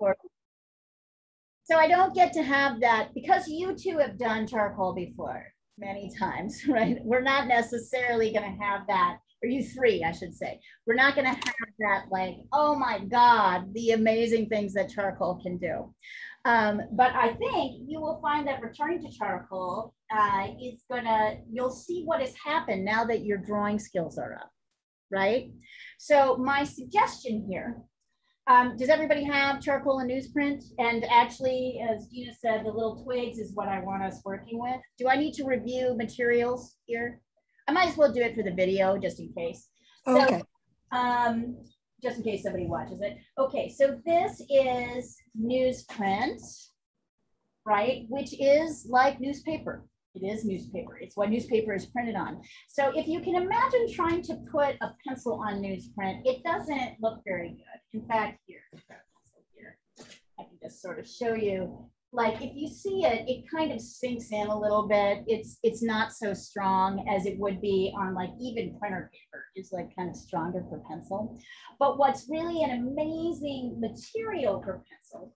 for. So I don't get to have that because you two have done charcoal before many times, right? We're not necessarily going to have that, or you three, I should say. We're not going to have that like, oh my God, the amazing things that charcoal can do. But I think you will find that returning to charcoal is gonna, you'll see what has happened now that your drawing skills are up, right? So my suggestion here, does everybody have charcoal and newsprint? And actually, as Gina said, the little twigs is what I want us working with. Do I need to review materials here? I might as well do it for the video just in case. Okay. So, just in case somebody watches it. Okay, so this is newsprint, right? Which is like newspaper. It is newspaper. It's what newspaper is printed on. So if you can imagine trying to put a pencil on newsprint, it doesn't look very good. In fact, here, I can just sort of show you. Like if you see it, it kind of sinks in a little bit. It's not so strong as it would be on like even printer paper. It's like kind of stronger for pencil. But what's really an amazing material for pencil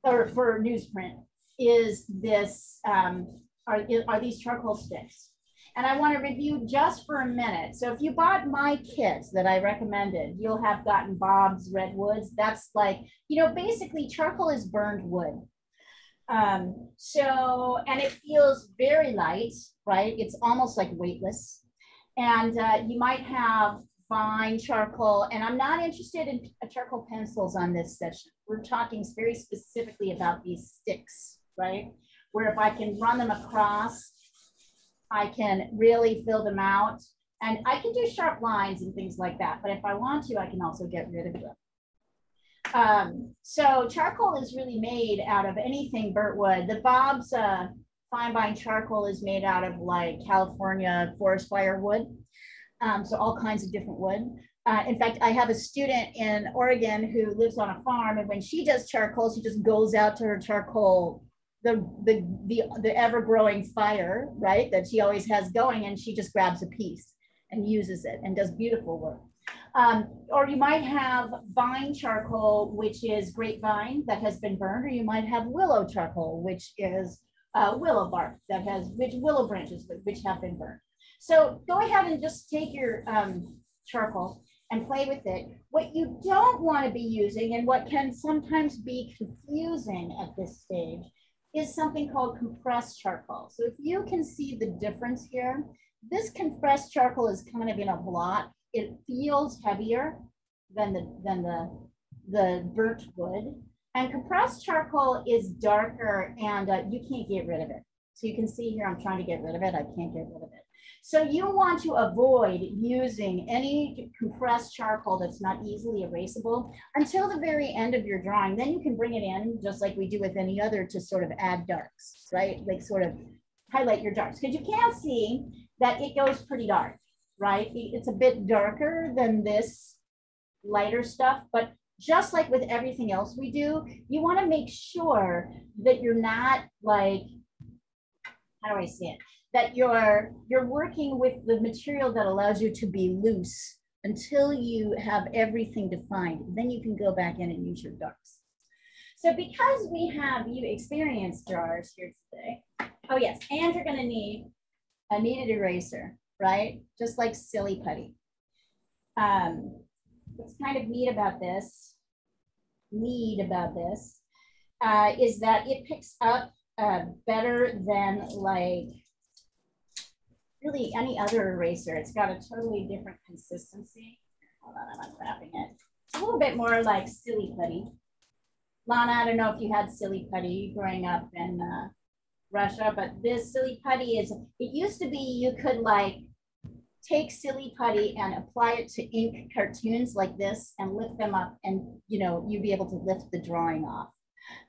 or for newsprint is this, are these charcoal sticks. And I want to review just for a minute. So if you bought my kit that I recommended, you'll have gotten Bob's Redwoods. That's like, you know, basically charcoal is burned wood. And it feels very light, right? It's almost like weightless. And you might have fine charcoal, and I'm not interested in charcoal pencils on this session. We're talking very specifically about these sticks, right? Where if I can run them across, I can really fill them out. And I can do sharp lines and things like that. But if I want to, I can also get rid of them. So charcoal is really made out of anything burnt wood. The Bob's fine bind charcoal is made out of like California forest fire wood. So all kinds of different wood. In fact, I have a student in Oregon who lives on a farm, and when she does charcoal, she just goes out to her charcoal, the ever-growing fire, right, that she always has going, and she just grabs a piece and uses it and does beautiful work. Or you might have vine charcoal, which is grapevine that has been burned, or you might have willow charcoal, which is willow bark that has, willow branches which have been burned. So go ahead and just take your charcoal and play with it. What you don't want to be using, and what can sometimes be confusing at this stage, is something called compressed charcoal. So if you can see the difference here, this compressed charcoal is kind of in a blot. It feels heavier than the burnt wood. And compressed charcoal is darker, and you can't get rid of it. So you can see here, I'm trying to get rid of it. I can't get rid of it. So you want to avoid using any compressed charcoal that's not easily erasable until the very end of your drawing. Then you can bring it in, just like we do with any other, to sort of add darks, right? Like sort of highlight your darks. Because you can see that it goes pretty dark, right? It's a bit darker than this lighter stuff, but just like with everything else we do, you want to make sure that you're not like, how do I say it? That you're working with the material that allows you to be loose until you have everything defined. Then you can go back in and use your darks. So because we have you experienced drawers here today, oh yes, and you're gonna need a kneaded eraser, right? Just like Silly Putty. What's kind of neat about this is that it picks up better than like really any other eraser. It's got a totally different consistency. Hold on, I'm unwrapping it. It's a little bit more like Silly Putty. Lana, I don't know if you had Silly Putty growing up in Russia, but this Silly Putty is, it used to be you could like take Silly Putty and apply it to ink cartoons like this and lift them up, and you know, you'd be able to lift the drawing off.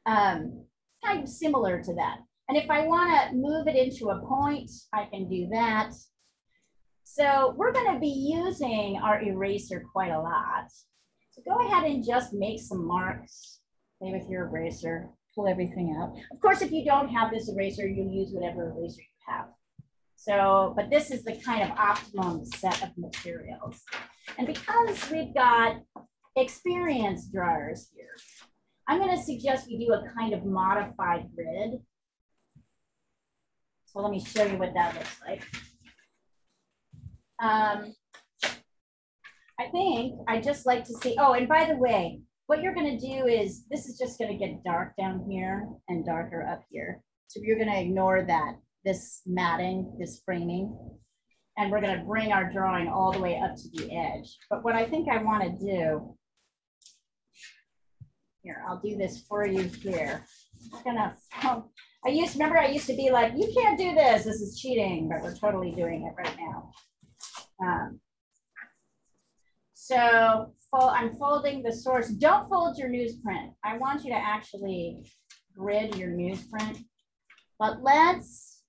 Kind of similar to that. And if I want to move it into a point, I can do that. So we're going to be using our eraser quite a lot. So go ahead and just make some marks. Play with your eraser, pull everything out. Of course, if you don't have this eraser, you'll use whatever eraser you have. So, but this is the kind of optimum set of materials. And because we've got experienced drawers here, I'm going to suggest we do a kind of modified grid. So let me show you what that looks like. I think I just like to see, oh, and by the way, what you're going to do is, this is just going to get dark down here and darker up here. So you're going to ignore that, this matting, this framing, and we're going to bring our drawing all the way up to the edge. But what I think I want to do, here, I'll do this for you here. I'm gonna, remember I used to be like, you can't do this, this is cheating, but we're totally doing it right now. So I'm folding the source. Don't fold your newsprint. I want you to actually grid your newsprint. But let's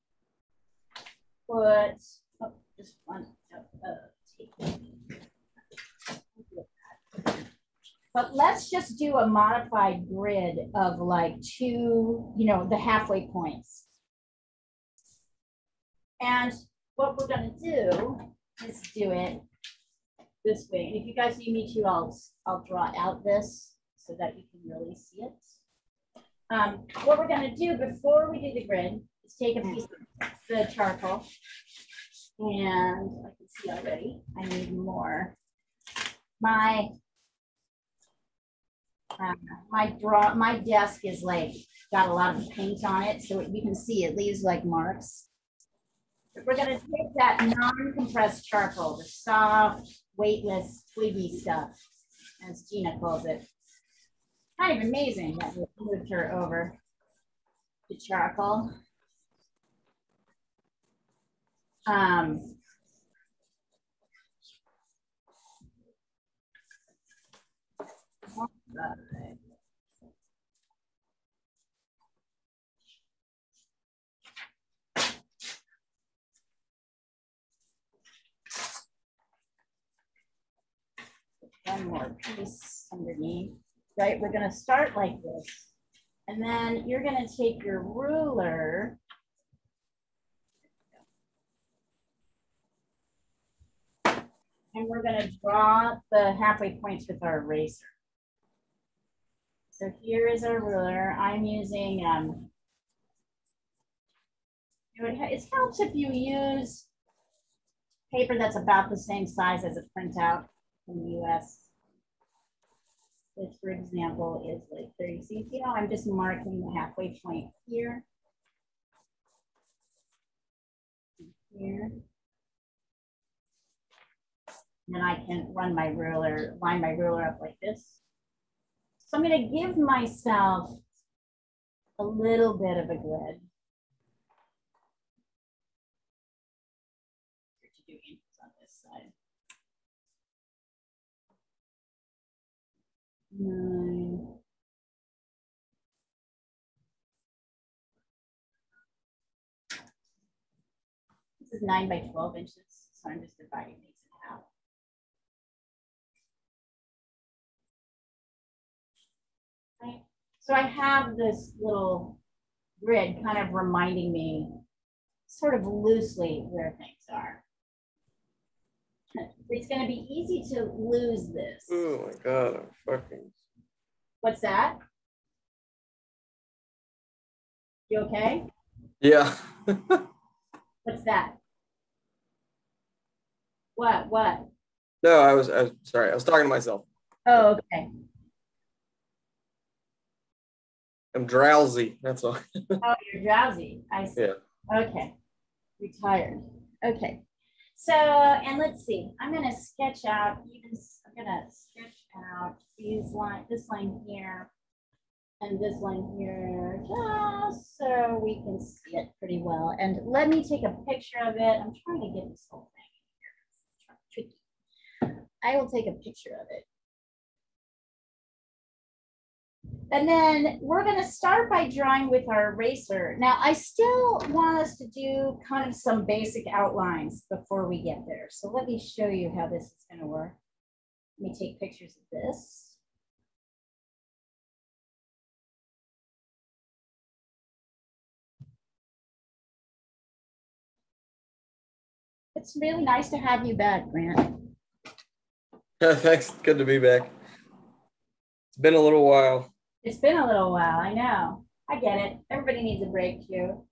put, oh, just one, but let's just do a modified grid of like two, you know, the halfway points. And what we're going to do is do it this way. And if you guys need me to, I'll draw out this so that you can really see it. What we're going to do before we do the grid is take a piece of the charcoal, and I can see already I need more. My desk is like got a lot of paint on it, so you can see it leaves like marks. We're going to take that non-compressed charcoal, the soft, weightless, twiggy stuff, as Gina calls it. Kind of amazing that we moved her over to charcoal. One more piece underneath, right? We're going to start like this. And then you're going to take your ruler and we're going to draw the halfway points with our eraser. So here is our ruler. I'm using, it helps if you use paper that's about the same size as a printout in the US. This, for example, is like 30 cm. You know, I'm just marking the halfway point here. Here. And then I can run my ruler, line my ruler up like this. So I'm going to give myself a little bit of a grid. On this side. 9. This is 9 by 12 inches, so I'm just dividing these in half. Right. So I have this little grid kind of reminding me sort of loosely where things are. It's going to be easy to lose this. Oh my God, I'm fucking. What's that? You okay? Yeah. What's that? What? No, I was sorry. I was talking to myself. Oh, okay. I'm drowsy. That's all. Oh, you're drowsy. I see. Yeah. Okay. You're tired. Okay. So, and let's see. I'm going to sketch out. I'm going to sketch out this line here and this line here, just so we can see it pretty well. And let me take a picture of it. I'm trying to get this whole thing here. Tricky. I will take a picture of it. And then we're going to start by drawing with our eraser. Now, I still want us to do kind of some basic outlines before we get there. So let me show you how this is going to work. Let me take pictures of this. It's really nice to have you back, Grant. Thanks. Good to be back. It's been a little while. It's been a little while, I know. I get it. Everybody needs a break too.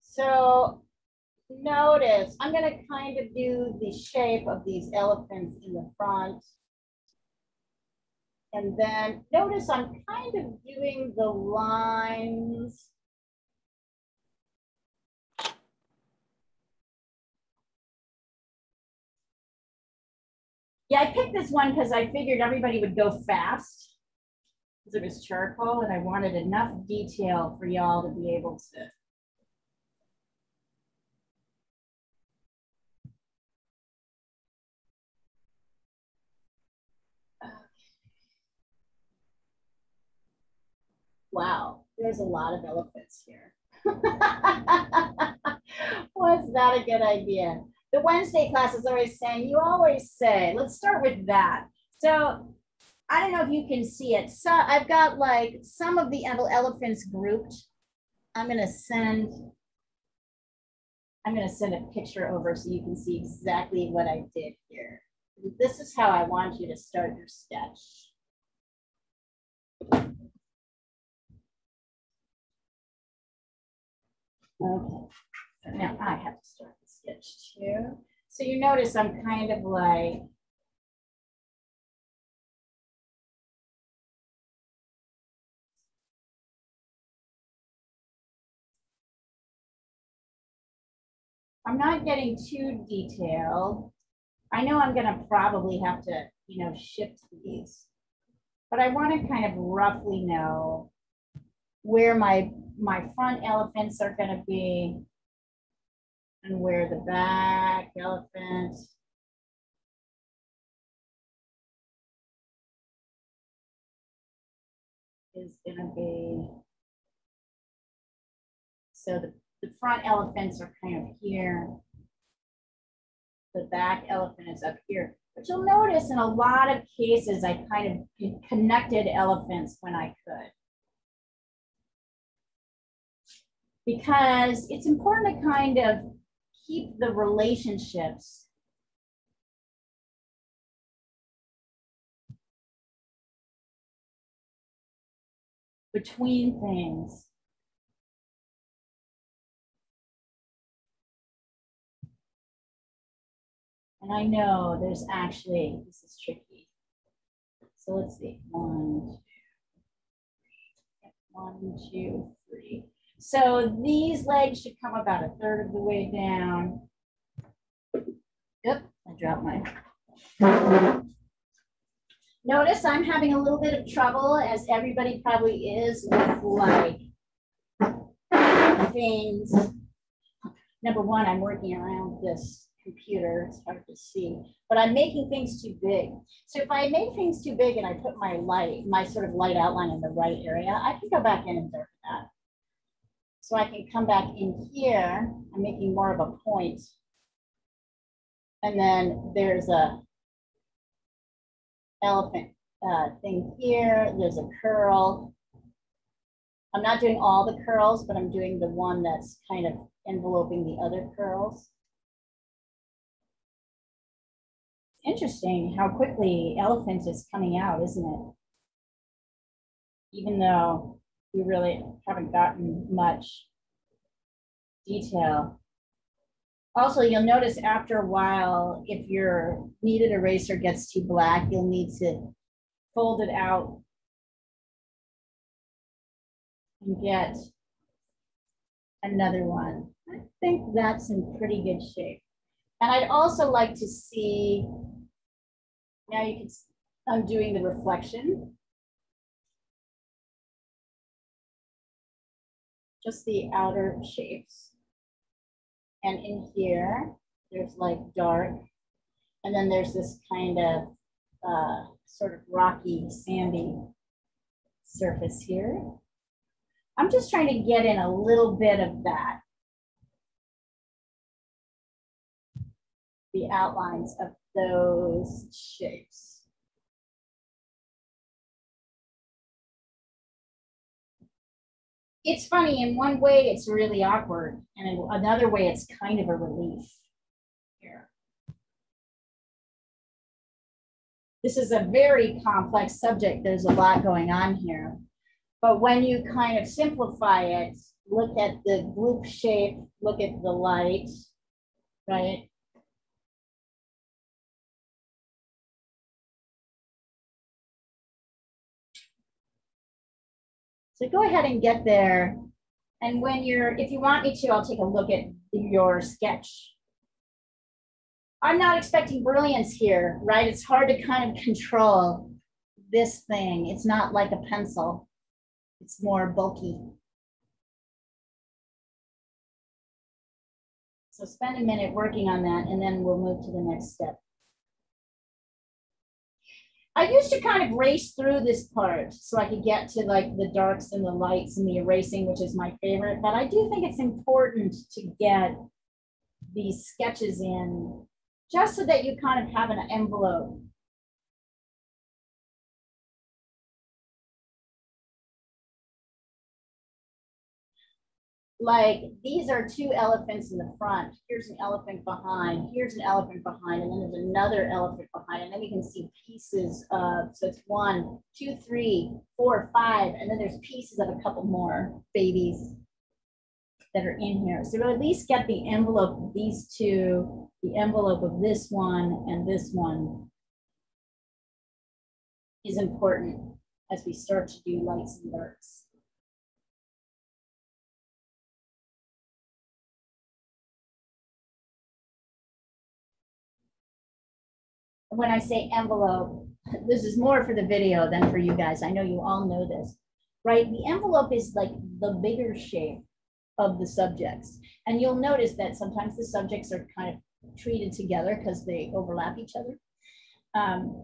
So notice, I'm gonna kind of do the shape of these elephants in the front. And then notice I'm kind of doing the lines. Yeah, I picked this one because I figured everybody would go fast because it was charcoal and I wanted enough detail for y'all to be able to. Wow, there's a lot of elephants here. Was that a good idea? The Wednesday class is always saying, you always say, let's start with that. So I don't know if you can see it. So I've got like some of the elephants grouped. I'm gonna send a picture over so you can see exactly what I did here. This is how I want you to start your sketch. Okay, so now I have to start the sketch too. So you notice I'm kind of like, I'm not getting too detailed. I know I'm gonna probably have to, shift these, but I want to kind of roughly know where my front elephants are gonna be and where the back elephant is gonna be. So the front elephants are kind of here. The back elephant is up here. But you'll notice in a lot of cases, I kind of connected elephants when I could. Because it's important to kind of keep the relationships between things. And I know there's actually, this is tricky. So let's see, 1, 2, 3. So these legs should come about 1/3 of the way down. Yep, I dropped my. Notice I'm having a little bit of trouble, as everybody probably is, with like things. Number one, I'm working around this computer. It's hard to see, but I'm making things too big. So if I make things too big and I put my sort of light outline in the right area, I can go back in and darken that. So I can come back in here. I'm making more of a point. And then there's a elephant thing here. There's a curl. I'm not doing all the curls, but I'm doing the one that's kind of enveloping the other curls. Interesting how quickly elephant is coming out, isn't it? Even though we really haven't gotten much detail. Also, you'll notice after a while, if your kneaded eraser gets too black, you'll need to fold it out and get another one. I think that's in pretty good shape. And I'd also like to see, now you can, I'm doing the reflection. Just the outer shapes. And in here, there's like dark. And then there's this kind of sort of rocky, sandy surface here. I'm just trying to get in a little bit of that. The outlines of those shapes. It's funny, in one way it's really awkward, and in another way it's kind of a relief here. This is a very complex subject. There's a lot going on here. But when you kind of simplify it, look at the group shape, look at the light, right? So go ahead and get there. And when if you want me to, I'll take a look at your sketch. I'm not expecting brilliance here, right? It's hard to kind of control this thing. It's not like a pencil. It's more bulky. So spend a minute working on that, and then we'll move to the next step. I used to kind of race through this part so I could get to like the darks and the lights and the erasing, which is my favorite. But I do think it's important to get these sketches in just so that you kind of have an envelope. Like these are two elephants in the front. Here's an elephant behind. Here's an elephant behind, and then there's another elephant behind, and then we can see pieces of. So it's 1, 2, 3, 4, 5, and then there's pieces of a couple more babies that are in here. So we'll at least get the envelope of these two, the envelope of this one, and this one is important as we start to do lights and darks. When I say envelope, this is more for the video than for you guys. I know you all know this, right? The envelope is like the bigger shape of the subjects. And you'll notice that sometimes the subjects are kind of treated together because they overlap each other.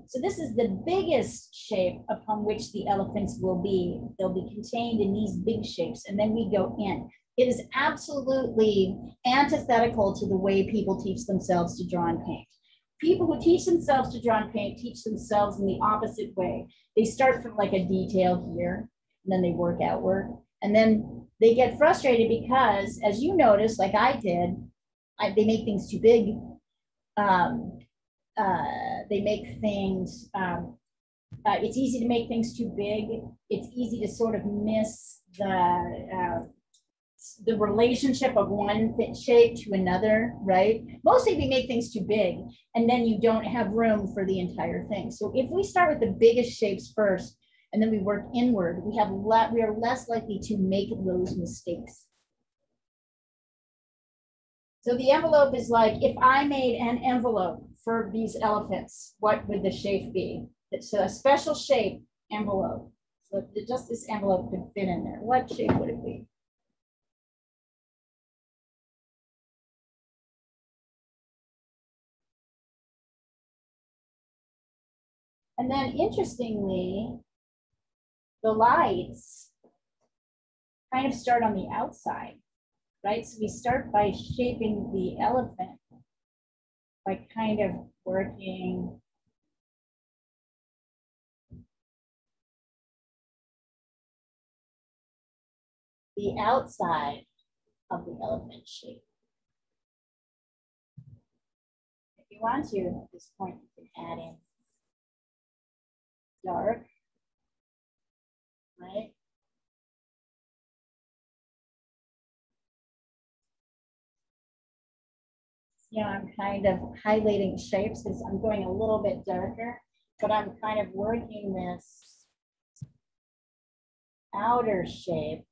So this is the biggest shape upon which the elephants will be. They'll be contained in these big shapes, and then we go in. It is absolutely antithetical to the way people teach themselves to draw and paint. People who teach themselves to draw and paint teach themselves in the opposite way. They start from like a detail here, and then they work outward. And then they get frustrated because, as you noticed, like I did, they make things too big. They make things, it's easy to make things too big. It's easy to sort of miss the relationship of one shape to another, right? Mostly we make things too big, and then you don't have room for the entire thing. So if we start with the biggest shapes first, and then we work inward, we are less likely to make those mistakes. So the envelope is like, if I made an envelope for these elephants, what would the shape be? It's a special shape envelope. So just this envelope could fit in there. What shape would it be? And then interestingly, the lights kind of start on the outside, right? So we start by shaping the elephant by kind of working the outside of the elephant shape. If you want to, at this point, you can add in dark, right? Yeah, I'm kind of highlighting shapes because I'm going a little bit darker, but I'm kind of working this outer shape.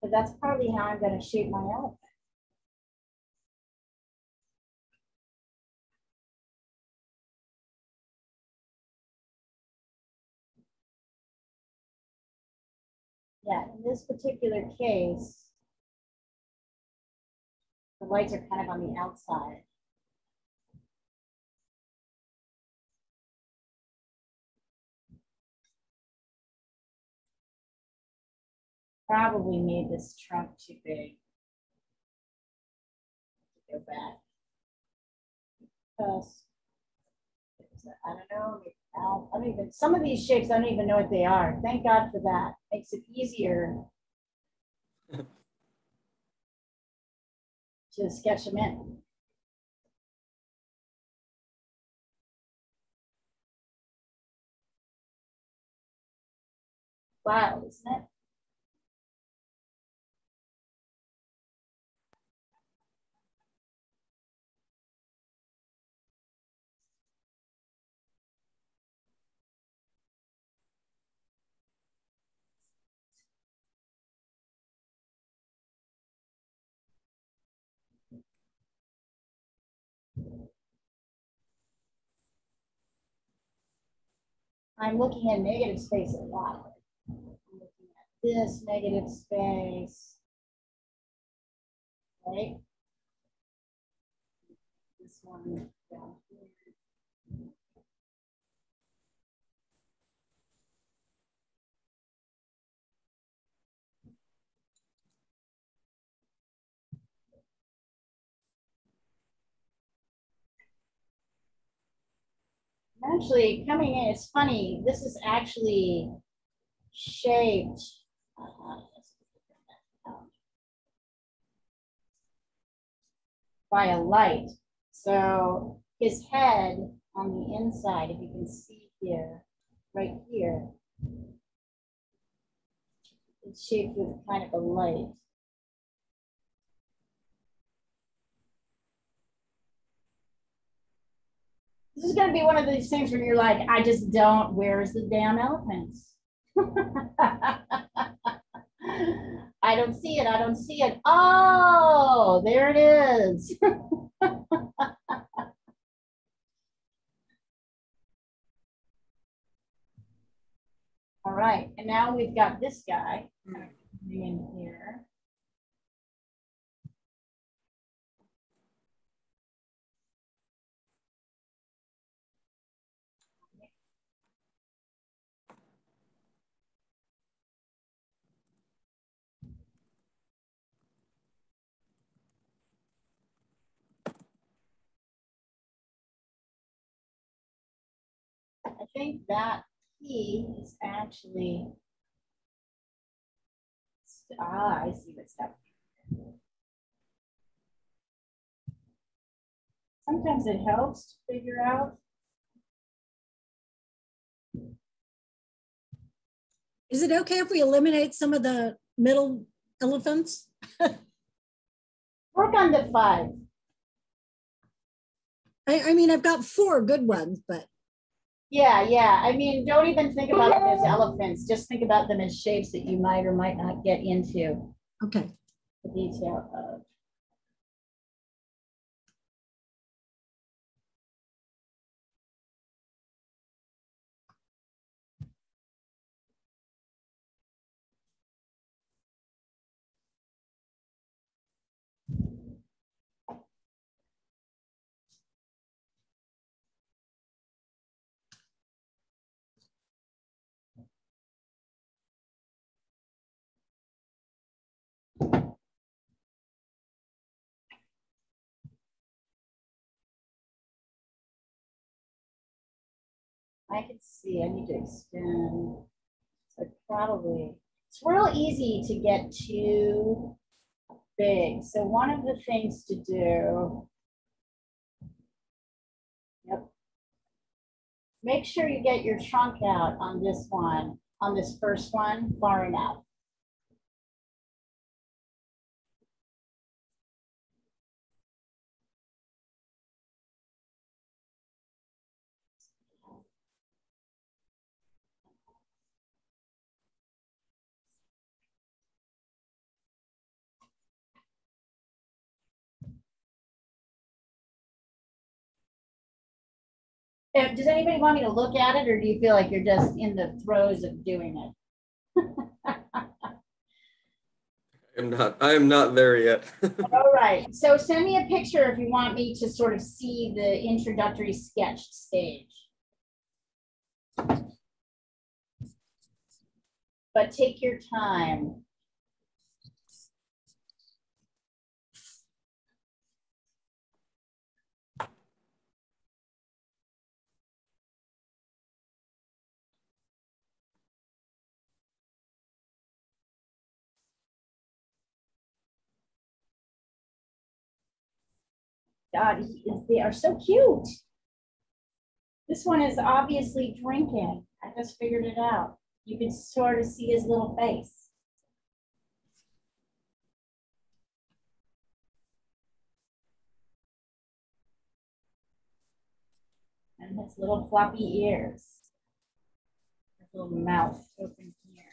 So that's partly how I'm going to shape my elephant. Yeah, in this particular case, the lights are kind of on the outside. Probably made this trunk too big. Go back. Because I don't know. I don't even, some of these shapes, I don't even know what they are. Thank God for that. Makes it easier to sketch them in. Wild, isn't it? I'm looking at negative space a lot. I'm looking at this negative space, right? This one down here. Actually, coming in, it's funny. This is actually shaped by a light. So his head on the inside, if you can see here, right here, it's shaped with kind of a light. This is going to be one of these things where you're like, I just don't, where's the damn elephants? I don't see it. I don't see it. Oh, there it is. All right. And now we've got this guy in here. I think that key is actually, I see what's happening. Sometimes it helps to figure out. Is it okay if we eliminate some of the middle elephants? Work on the 5. I mean, I've got 4 good ones, but. Yeah. I mean, don't even think about them as elephants. Just think about them as shapes that you might or might not get into. Okay. The detail of. I can see, I need to extend. So probably, it's real easy to get too big. So one of the things to do, yep, make sure you get your trunk out on this one, on this first one, far enough. Does anybody want me to look at it, or do you feel like you're just in the throes of doing it? I am not there yet. All right. So send me a picture if you want me to sort of see the introductory sketch stage. But take your time. God, they are so cute. This one is obviously drinking. I just figured it out. You can sort of see his little face. And his little floppy ears. His little mouth open here.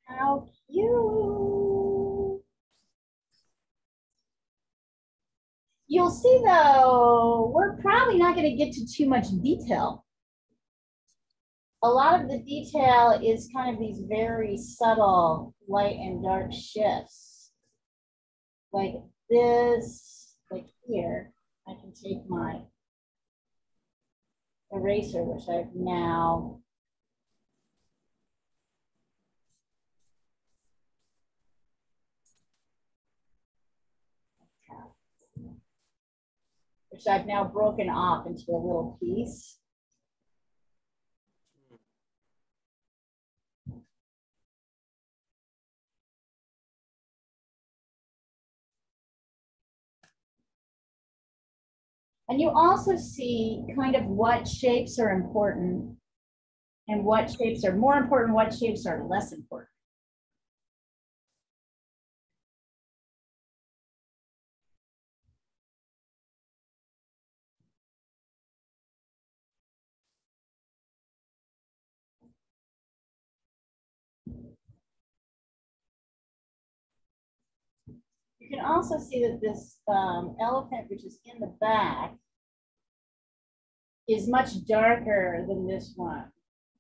How cute. You'll see though, we're probably not going to get to too much detail. A lot of the detail is kind of these very subtle light and dark shifts. Like this, like here, I can take my eraser, which I've now broken off into a little piece. And you also see kind of what shapes are important and what shapes are more important, what shapes are less important. You can also see that this elephant, which is in the back, is much darker than this one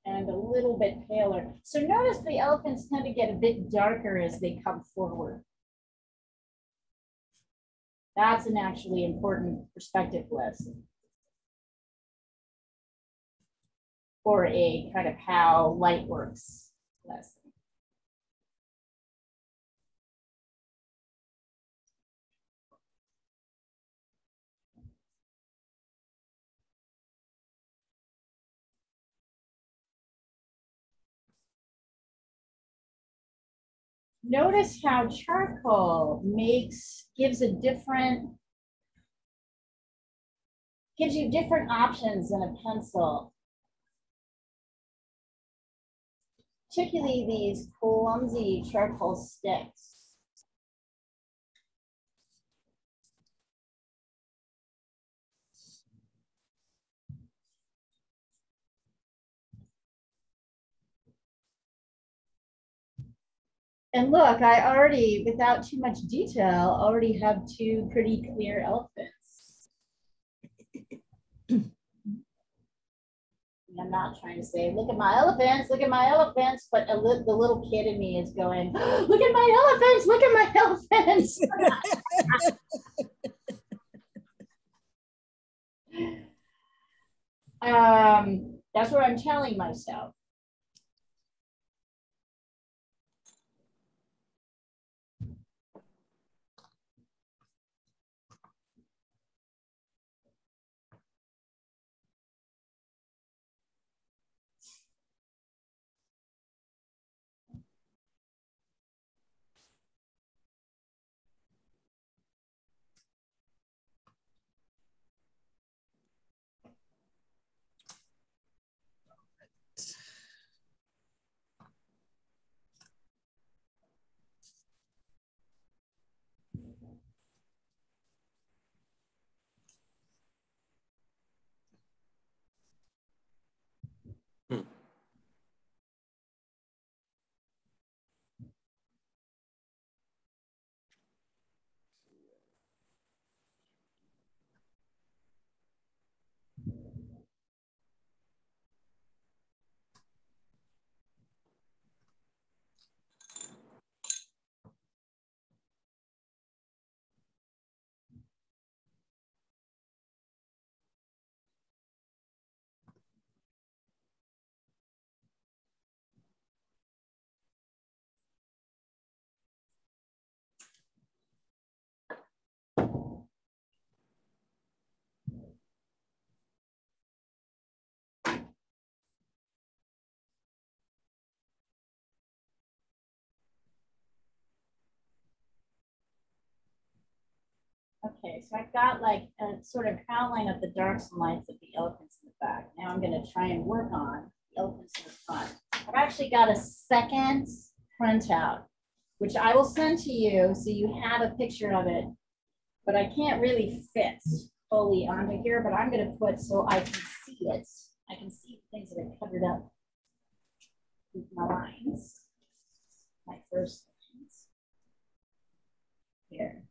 and a little bit paler. So notice the elephants tend to get a bit darker as they come forward. That's an actually important perspective lesson. Or a kind of how light works lesson. Notice how charcoal gives you different options than a pencil. Particularly these clumsy charcoal sticks. And look, I already, without too much detail, already have two pretty clear elephants. I'm not trying to say, look at my elephants, but the little kid in me is going, look at my elephants. That's what I'm telling myself. Okay, so I've got like a sort of outline of the darks and lights of the elephants in the back. Now I'm going to try and work on the elephants in the front. I've actually got a second printout, which I will send to you so you have a picture of it, but I can't really fit fully onto here, but I'm gonna put so I can see it. I can see things that are covered up with my lines. My first lines. Here.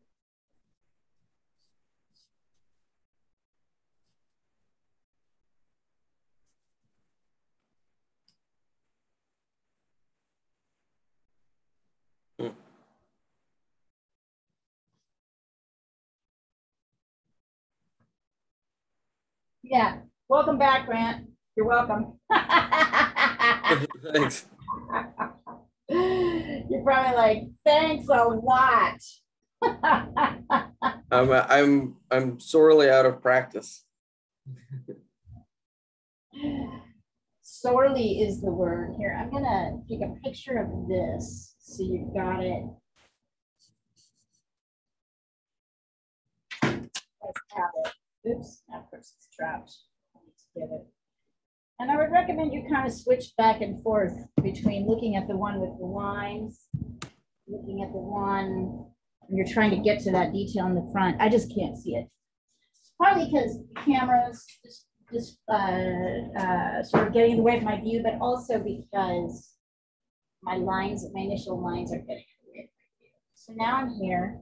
Mm. Yeah, welcome back, Grant. You're welcome. Thanks. You're probably like, thanks a lot. I'm sorely out of practice. Sorely is the word here. I'm gonna take a picture of this so you've got it. Let's have it. Oops, of course it's trapped. I need to get it. And I would recommend you kind of switch back and forth between looking at the one with the lines, looking at the one when you're trying to get to that detail in the front. I just can't see it. Probably because the camera's just sort of getting in the way of my view, but also because my lines, my initial lines are getting in the way of my view. So now I'm here.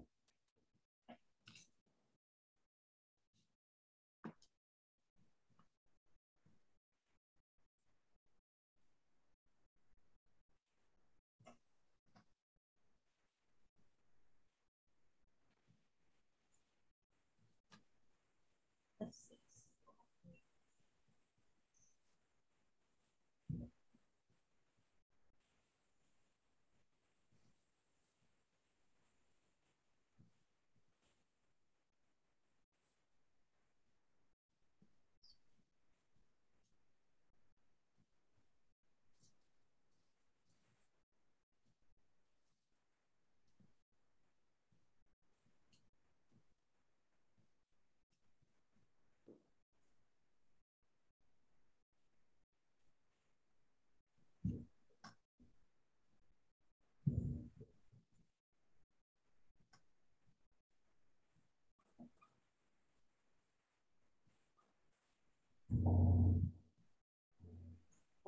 Let's see.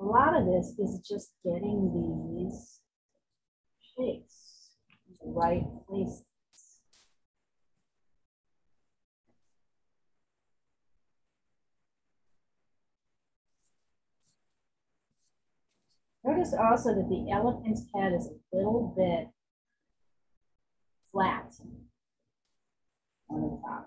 A lot of this is just getting these shapes in the right places. Notice also that the elephant's head is a little bit flat on the top.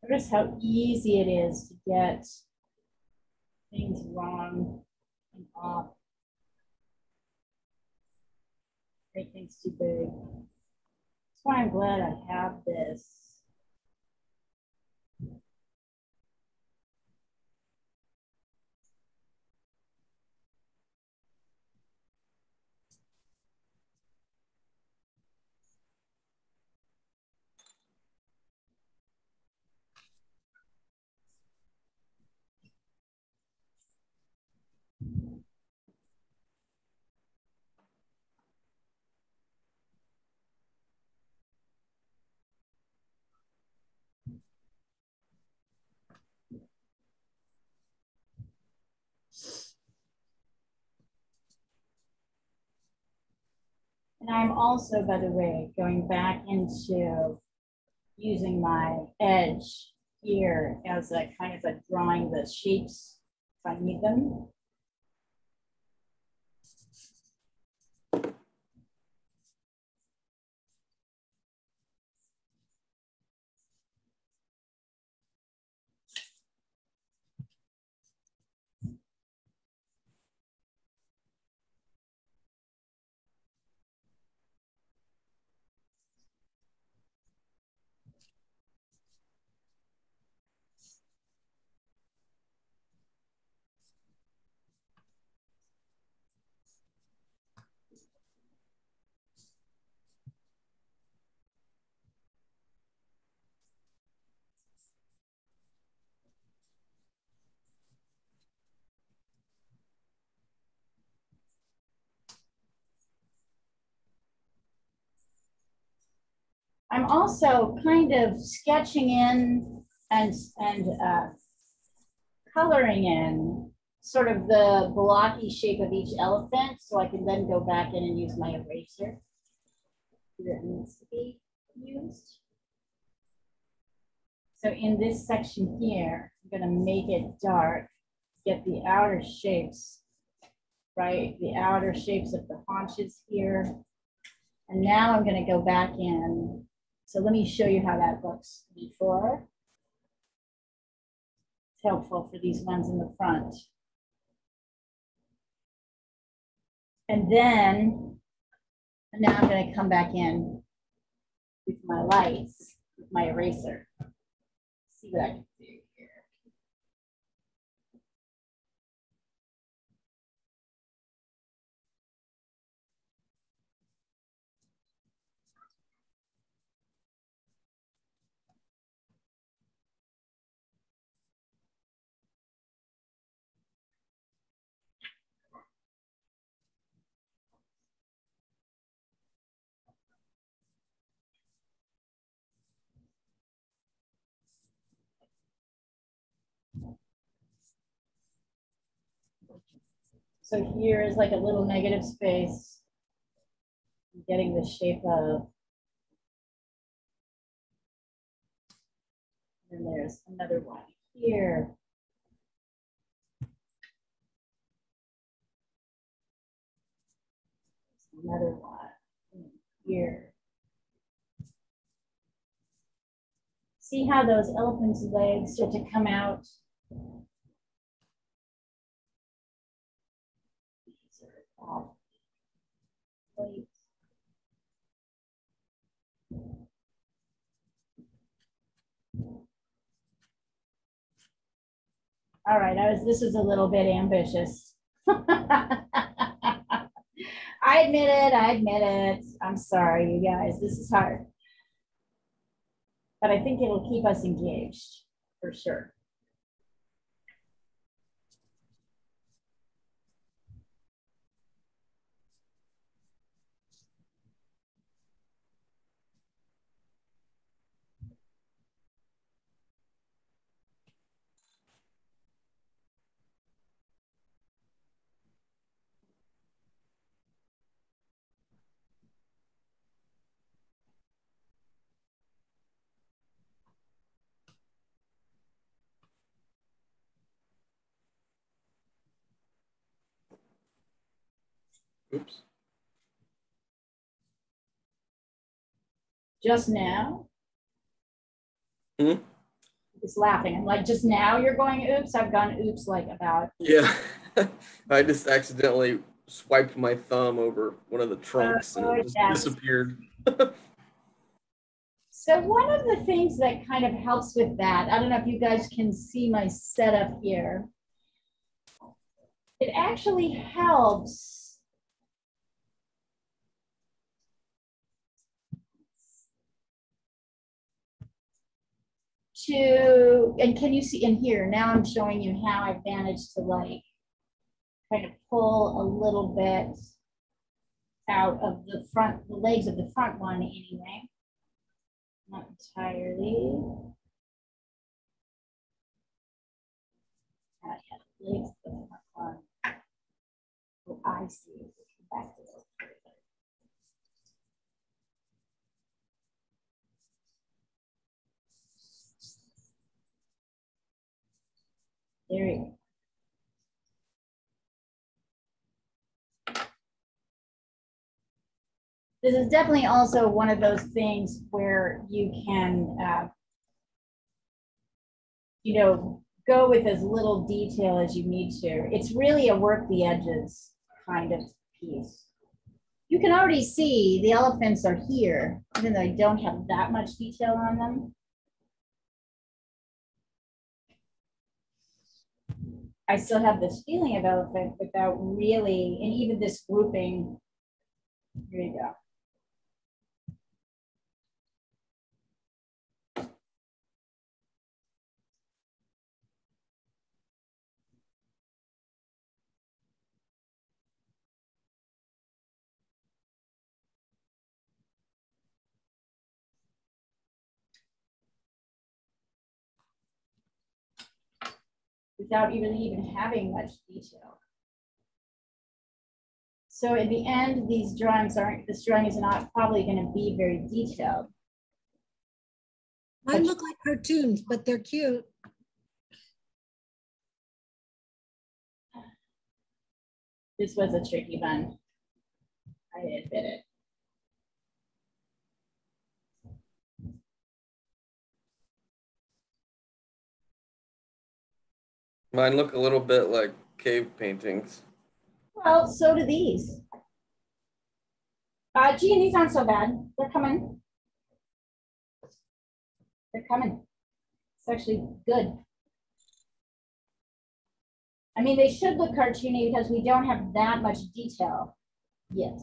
Notice how easy it is to get things wrong and off. Make things too big. That's why I'm glad I have this. And I'm also, by the way, going back into using my edge here as a kind of a drawing the shapes if I need them. I'm also kind of sketching in and coloring in sort of the blocky shape of each elephant, so I can then go back in and use my eraser that needs to be used. So in this section here, I'm going to make it dark, get the outer shapes, right? The outer shapes of the haunches here. And now I'm going to go back in. So let me show you how that looks before. It's helpful for these ones in the front. And then now I'm going to come back in with my lights, with my eraser. See what I can do here. So here is like a little negative space. I'm getting the shape of. And there's another one here. Another one here. See how those elephant's legs start to come out? These are all plates. All right, this is a little bit ambitious. I admit it. I'm sorry, you guys, this is hard. But I think it'll keep us engaged, for sure. Oops. Just now. Hmm? He's laughing. I'm like, just now you're going oops? I've gone oops like about. Yeah. I just accidentally swiped my thumb over one of the trunks and it just Yes. disappeared. So one of the things that kind of helps with that, I don't know if you guys can see my setup here. It actually helps to, and can you see in here, now I'm showing you how I've managed to like kind of pull a little bit out of the front, the legs of the front one anyway. Not entirely. Yeah, legs of the front one. Oh, I see. Back to this. There you go. This is definitely also one of those things where you can, you know, go with as little detail as you need to. It's really a work the edges kind of piece. You can already see the elephants are here, even though I don't have that much detail on them. I still have this feeling of elephant without really, and even this grouping, here you go. without really even having much detail. So in the end, these drawings aren't, this drawing is not probably going to be very detailed. Mine look like cartoons, but they're cute. This was a tricky one. I admit it. Mine look a little bit like cave paintings. Well, so do these. Gee, these aren't so bad. They're coming. They're coming. It's actually good. I mean, they should look cartoony because we don't have that much detail yet.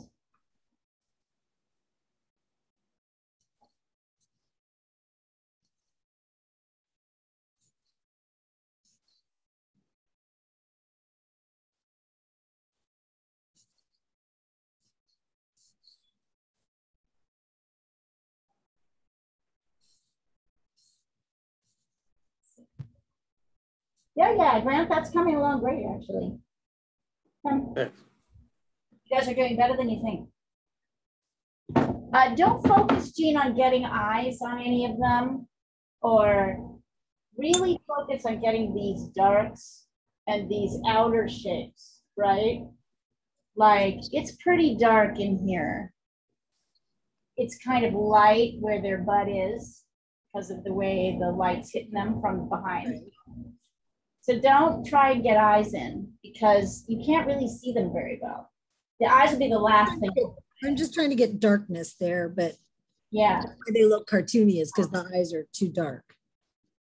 Yeah, Grant, that's coming along great, actually. You guys are doing better than you think. Don't focus, Jean, on getting eyes on any of them, or really focus on getting these darks and these outer shapes, right? Like, it's pretty dark in here. It's kind of light where their butt is because of the way the light's hitting them from behind. So don't try and get eyes in because you can't really see them very well. The eyes will be the last thing. I'm just trying to get darkness there, but yeah, they look cartoony is because the eyes are too dark.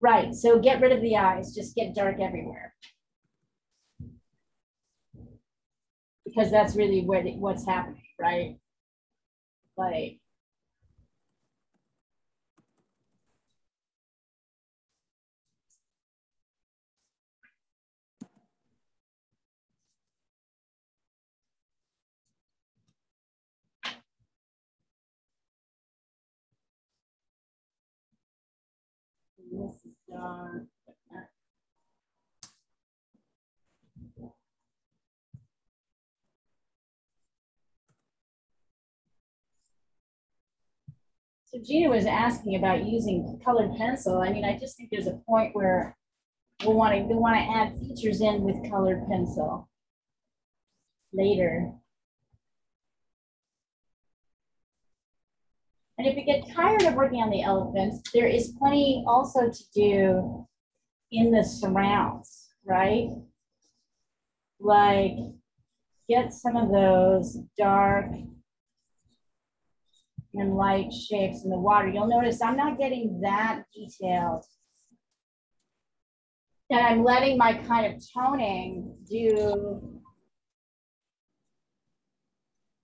Right. So get rid of the eyes. Just get dark everywhere. Because that's really what's happening, right? Like, this is dark. So Gina was asking about using colored pencil. I mean, I just think there's a point where we want to add features in with colored pencil later. And if you get tired of working on the elephants, there is plenty also to do in the surrounds, right? Like get some of those dark and light shapes in the water. You'll notice I'm not getting that detailed. And I'm letting my kind of toning do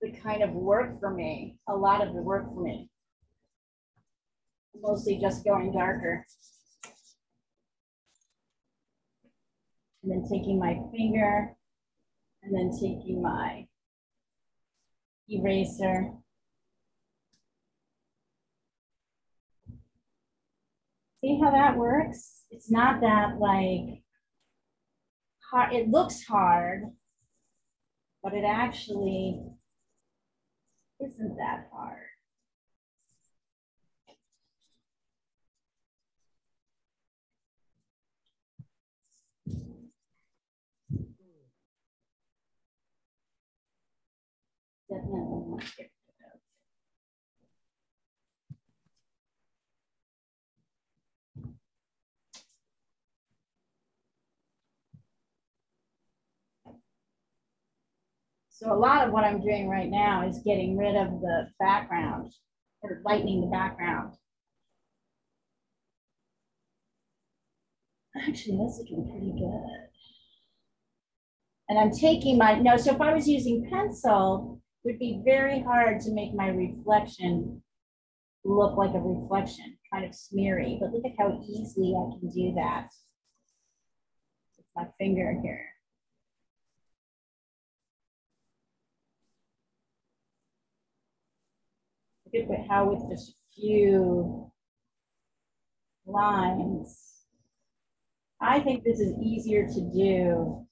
the kind of work for me, a lot of the work for me. Mostly just going darker. And then taking my finger and then taking my eraser. See how that works? It's not that like hard. It looks hard, but it actually isn't that hard. Definitely. So a lot of what I'm doing right now is getting rid of the background or lightening the background. Actually, that's looking pretty good. And I'm taking my, no, so if I was using pencil, it would be very hard to make my reflection look like a reflection, kind of smeary, but look at how easily I can do that with my finger here. Look at how with just a few lines, I think this is easier to do.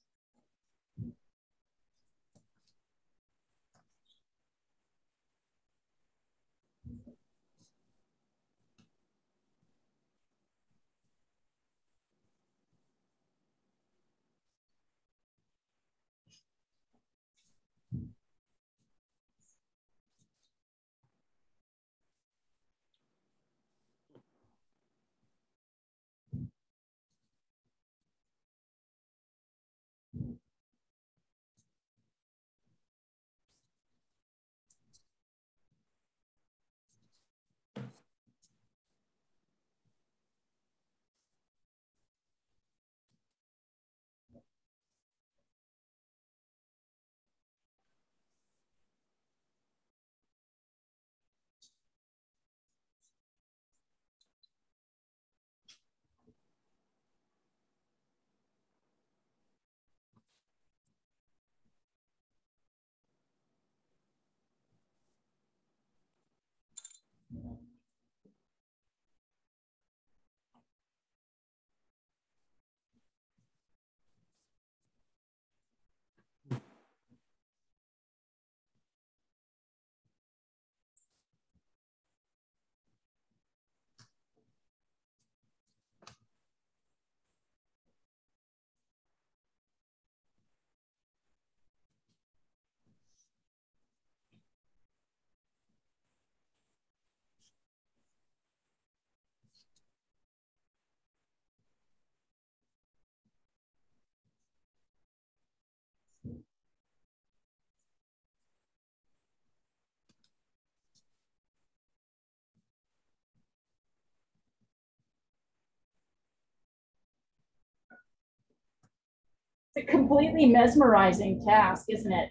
It's a completely mesmerizing task, isn't it?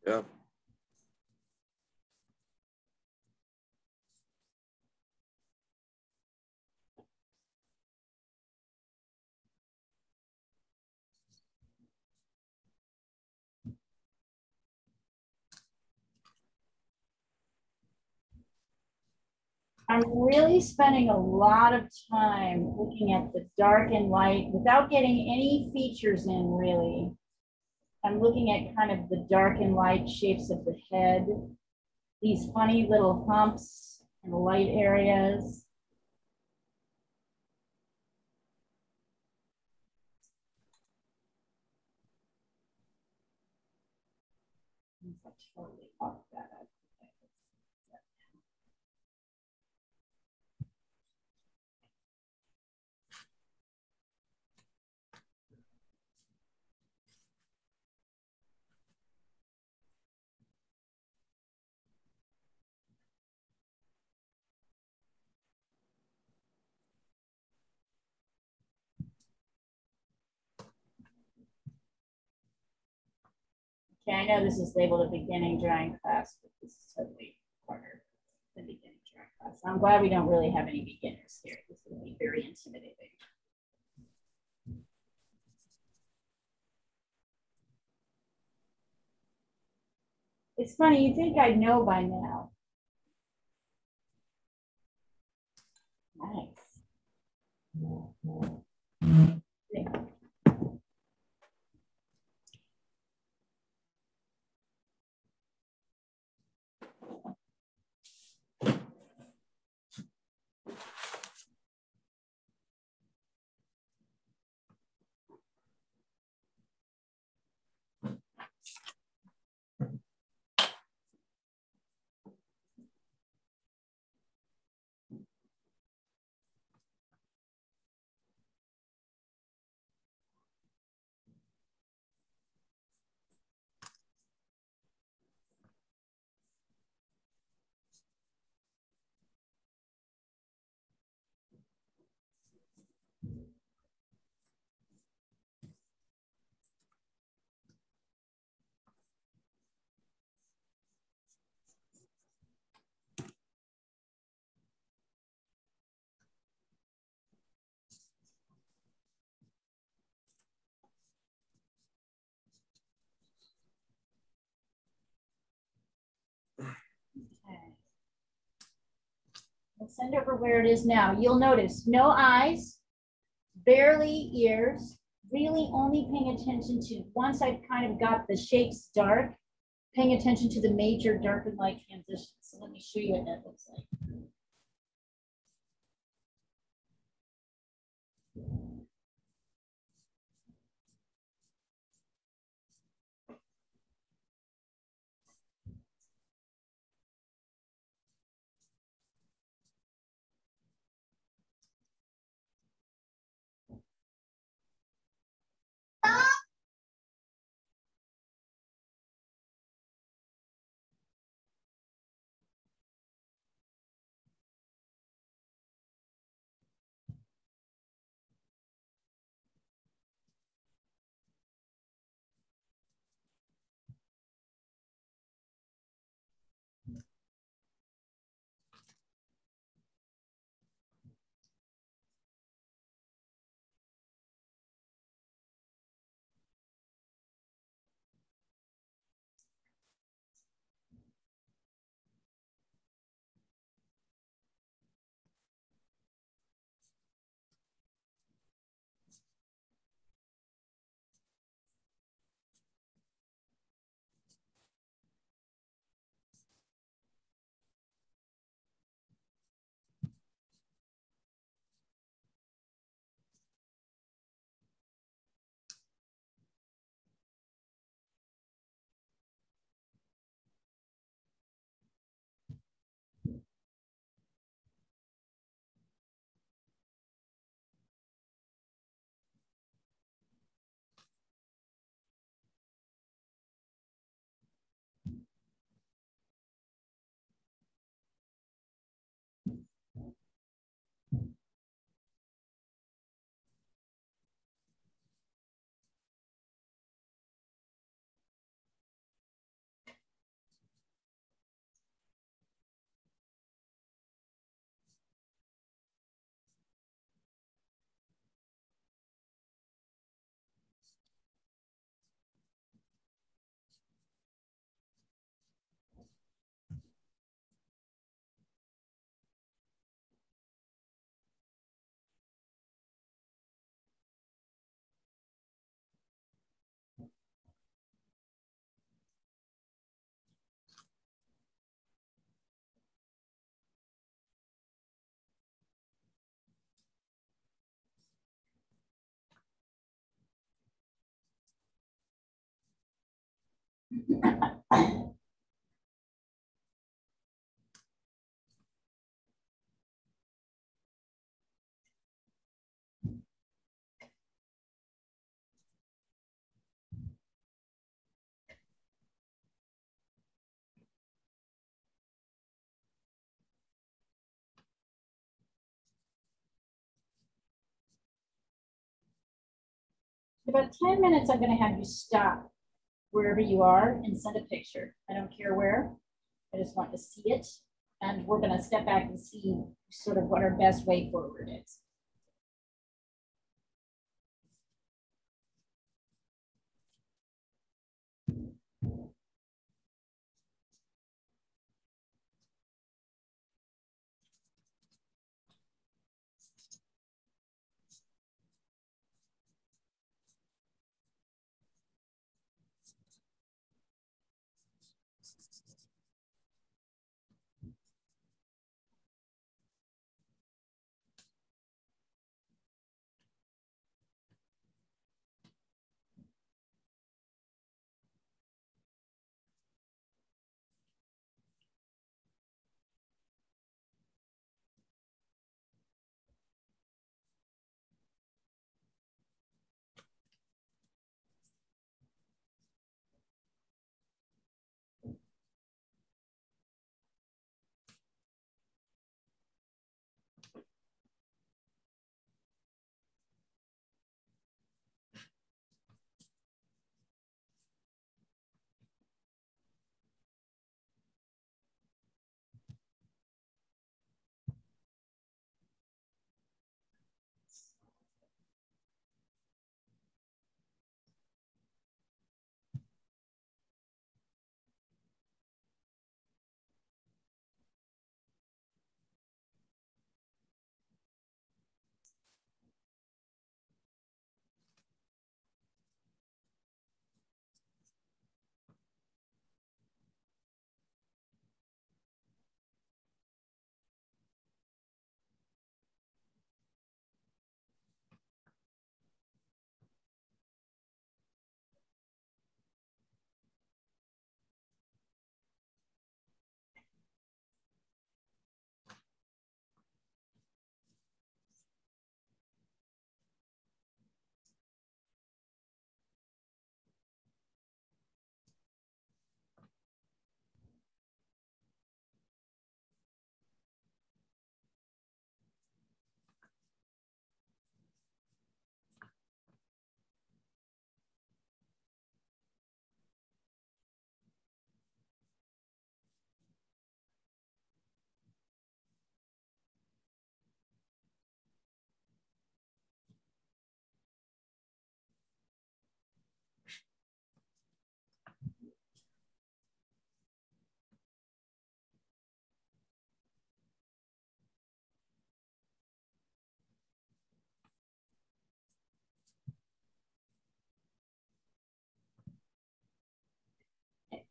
Yeah. I'm really spending a lot of time looking at the dark and light without getting any features in, really. I'm looking at kind of the dark and light shapes of the head, these funny little humps and light areas. I totally fucked that up. Okay, I know this is labeled a beginning drawing class, but this is totally harder than beginning drawing class. I'm glad we don't really have any beginners here. This would be very intimidating. It's funny, you think I'd know by now. Nice. Yeah. We'll send over where it is now. You'll notice no eyes, barely ears, really only paying attention to, once I've kind of got the shapes dark, paying attention to the major dark and light transitions. So let me show you what that looks like. In about 10 minutes, I'm going to have you stop wherever you are and send a picture. I don't care where. I just want to see it. And we're going to step back and see sort of what our best way forward is.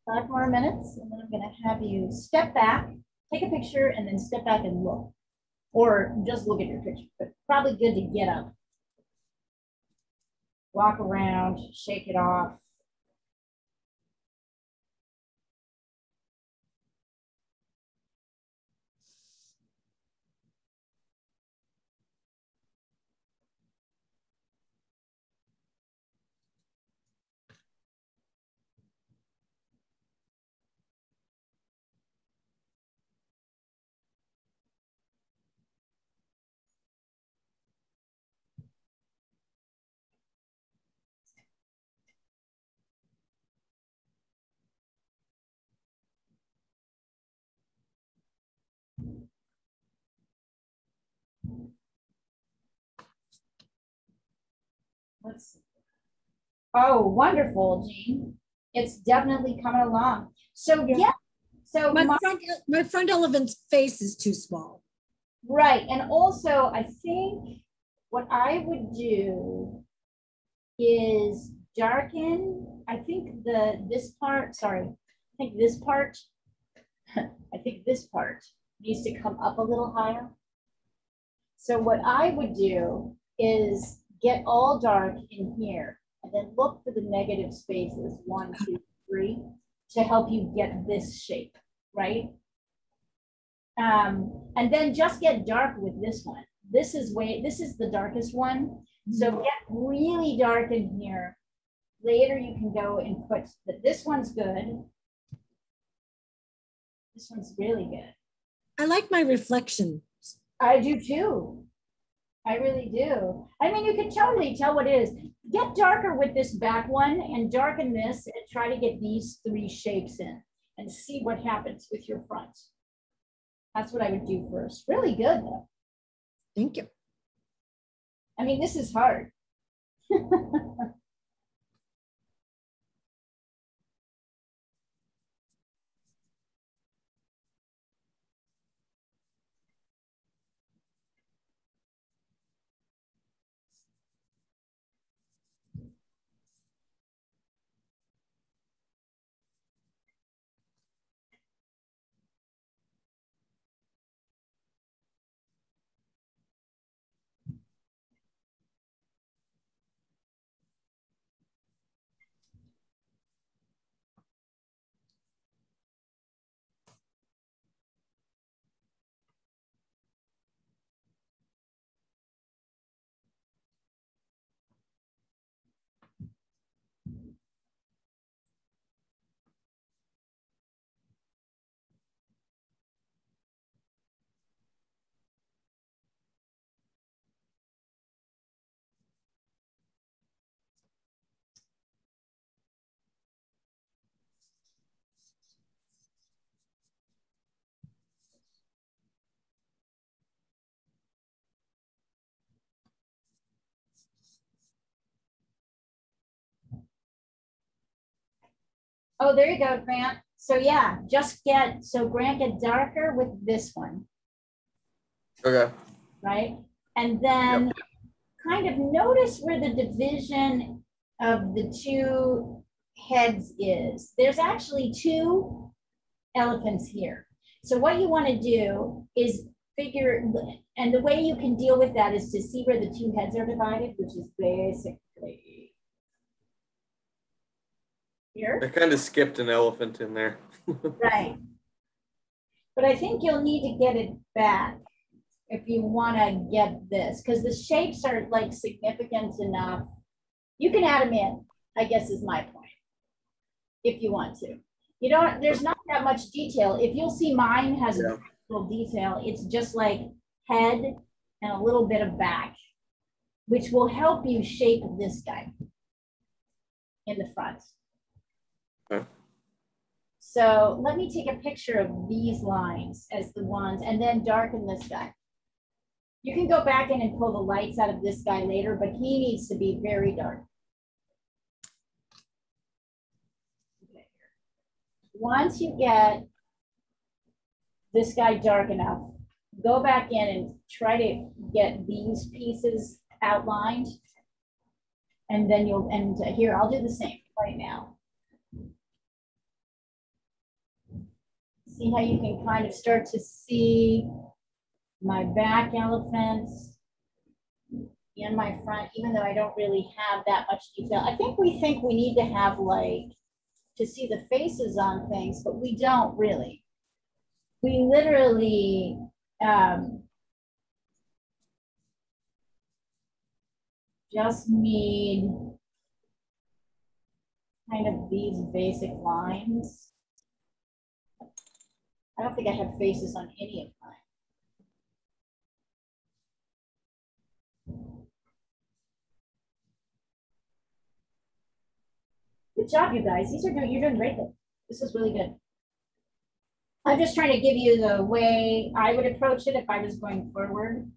5 more minutes, and then I'm going to have you step back, take a picture, and then step back and look. Or just look at your picture, but probably good to get up. Walk around, shake it off. Let's see. Oh, wonderful, Jean. It's definitely coming along. So yeah, so My front elephant's face is too small. right, and also I think what I would do is darken. I think this part. Sorry, I think this part. I think this part needs to come up a little higher. So what I would do is get all dark in here and then look for the negative spaces, 1, 2, 3, to help you get this shape, right? And then just get dark with this one. This is the darkest one. So get really dark in here. Later you can go and put, this one's good. This one's really good. I like my reflection. I do too. I really do. I mean, you can totally tell what it is. Get darker with this back one and darken this and try to get these 3 shapes in and see what happens with your front. That's what I would do first. Really good though. Thank you. I mean, this is hard. Oh, there you go, Grant. So yeah, Grant, get darker with this one. Okay. Right? And then kind of notice where the division of the 2 heads is. There's actually 2 elephants here. So what you want to do is figure, and the way you can deal with that is to see where the 2 heads are divided, which is basically here. I kind of skipped an elephant in there. Right. But I think you'll need to get it back if you want to get this, because the shapes are like significant enough. You can add them in, I guess is my point, if you want to. You don't, there's not that much detail. If you'll see mine has a little detail, it's just like head and a little bit of back, which will help you shape this guy in the front. Okay. So let me take a picture of these lines as the ones, and then darken this guy. You can go back in and pull the lights out of this guy later, but he needs to be very dark. Okay. Once you get this guy dark enough, go back in and try to get these pieces outlined. And then here, I'll do the same right now. See how you can kind of start to see my back elephants and my front, even though I don't really have that much detail. I think we need to have like, to see the faces on things, but we don't really. We literally, just need kind of these basic lines. I don't think I have faces on any of mine. Good job, you guys. You're doing great though. This is really good. I'm just trying to give you the way I would approach it if I was going forward.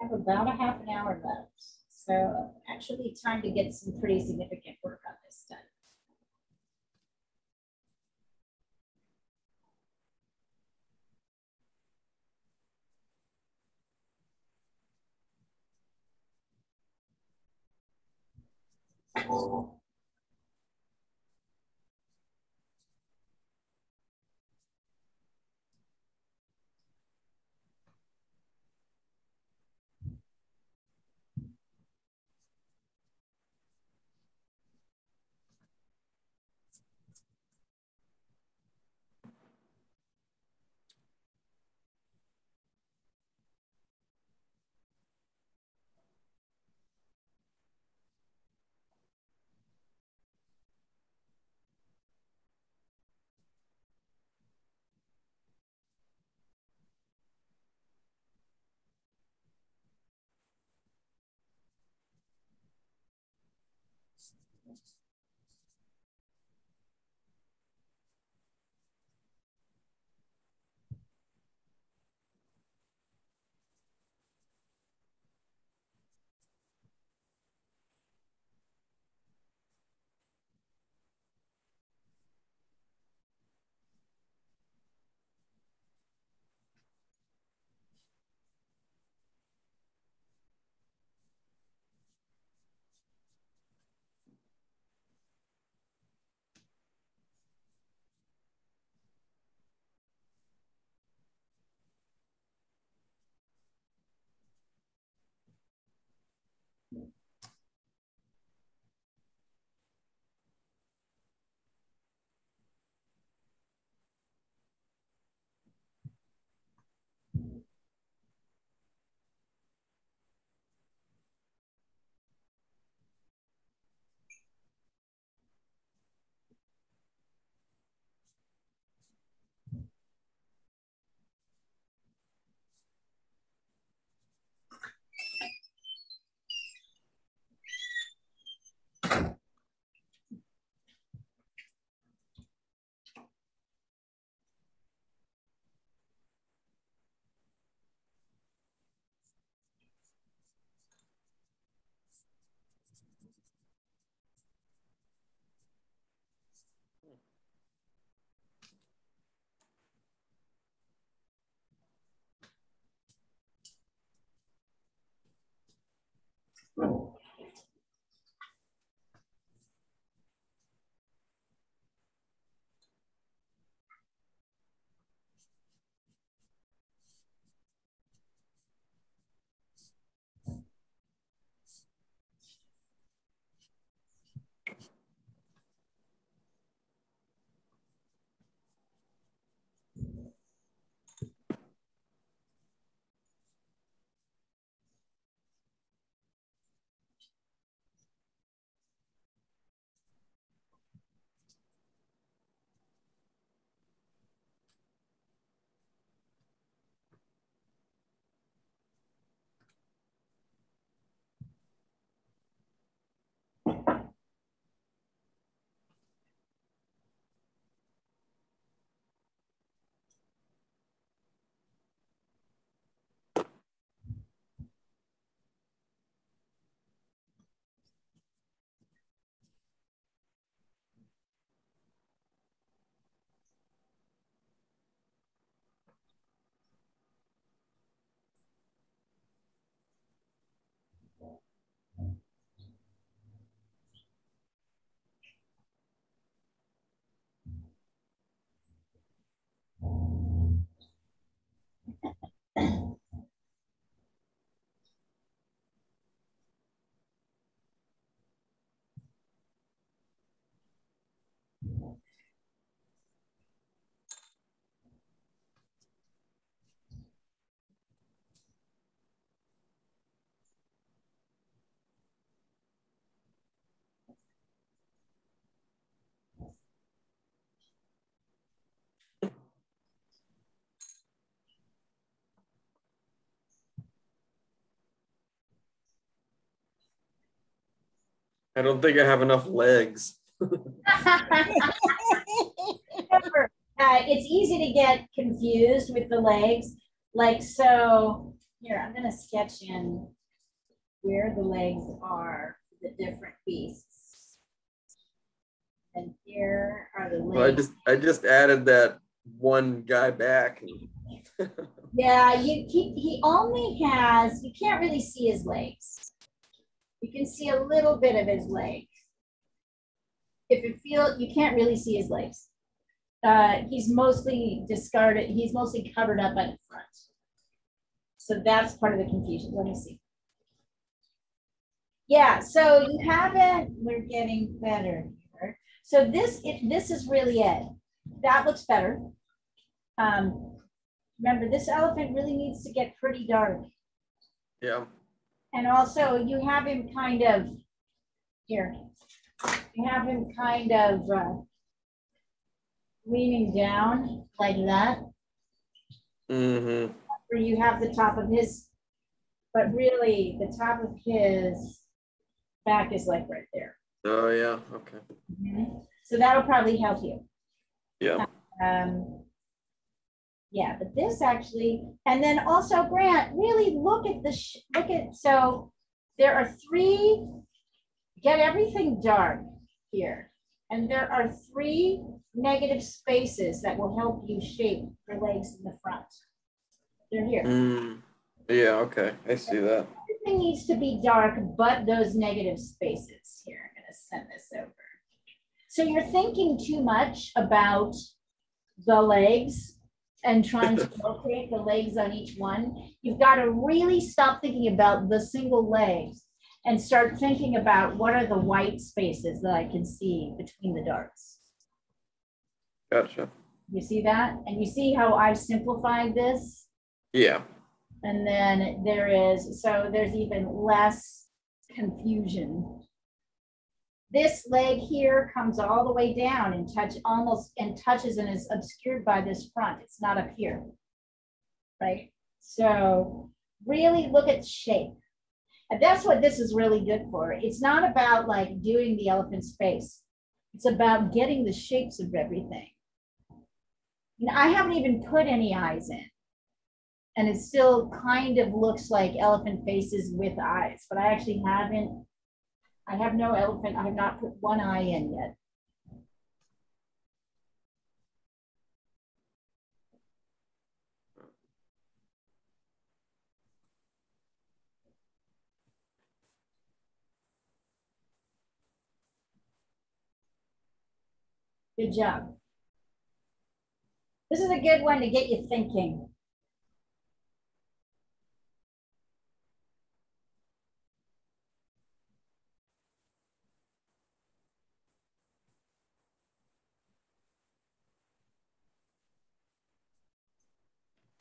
I have about a half an hour left. So actually time to get some pretty significant work on this done. I don't think I have enough legs. Remember, it's easy to get confused with the legs. Like, so here, I'm going to sketch in where the legs are for the different beasts. And here are the Well, legs. I just added that one guy back. Yeah, he only has, you can't really see his legs. You can see a little bit of his legs. If you feel, you can't really see his legs. He's mostly discarded, he's mostly covered up at the front. So that's part of the confusion. Let me see. Yeah, so you haven't, we're getting better here. So this is really it. That looks better. Remember, this elephant really needs to get pretty dark. Yeah. And also you have him kind of, here, you have him kind of leaning down like that. Mm-hmm. Where you have the top of his, but really the top of his back is like right there. Oh yeah. Okay. So that'll probably help you. Yeah. Um, yeah, but this actually, and then also Grant, really look at the, so there are three, get everything dark here. And there are three negative spaces that will help you shape your legs in the front. They're here. Yeah, okay. I see that. Everything needs to be dark, but those negative spaces here. I'm gonna send this over. So you're thinking too much about the legs and trying to locate the legs on each one. You've got to really stop thinking about the single legs and start thinking about what are the white spaces that I can see between the darts. Gotcha. You see that? And you see how I've simplified this? Yeah. And then there is, so there's even less confusion. This leg here comes all the way down and touches and is obscured by this front. It's not up here, right? So really look at shape. And that's what this is really good for. It's not about like doing the elephant's face. It's about getting the shapes of everything. And I haven't even put any eyes in. And it still kind of looks like elephant faces with eyes, but I actually haven't. I have no elephant. I have not put one eye in yet. Good job. This is a good one to get you thinking.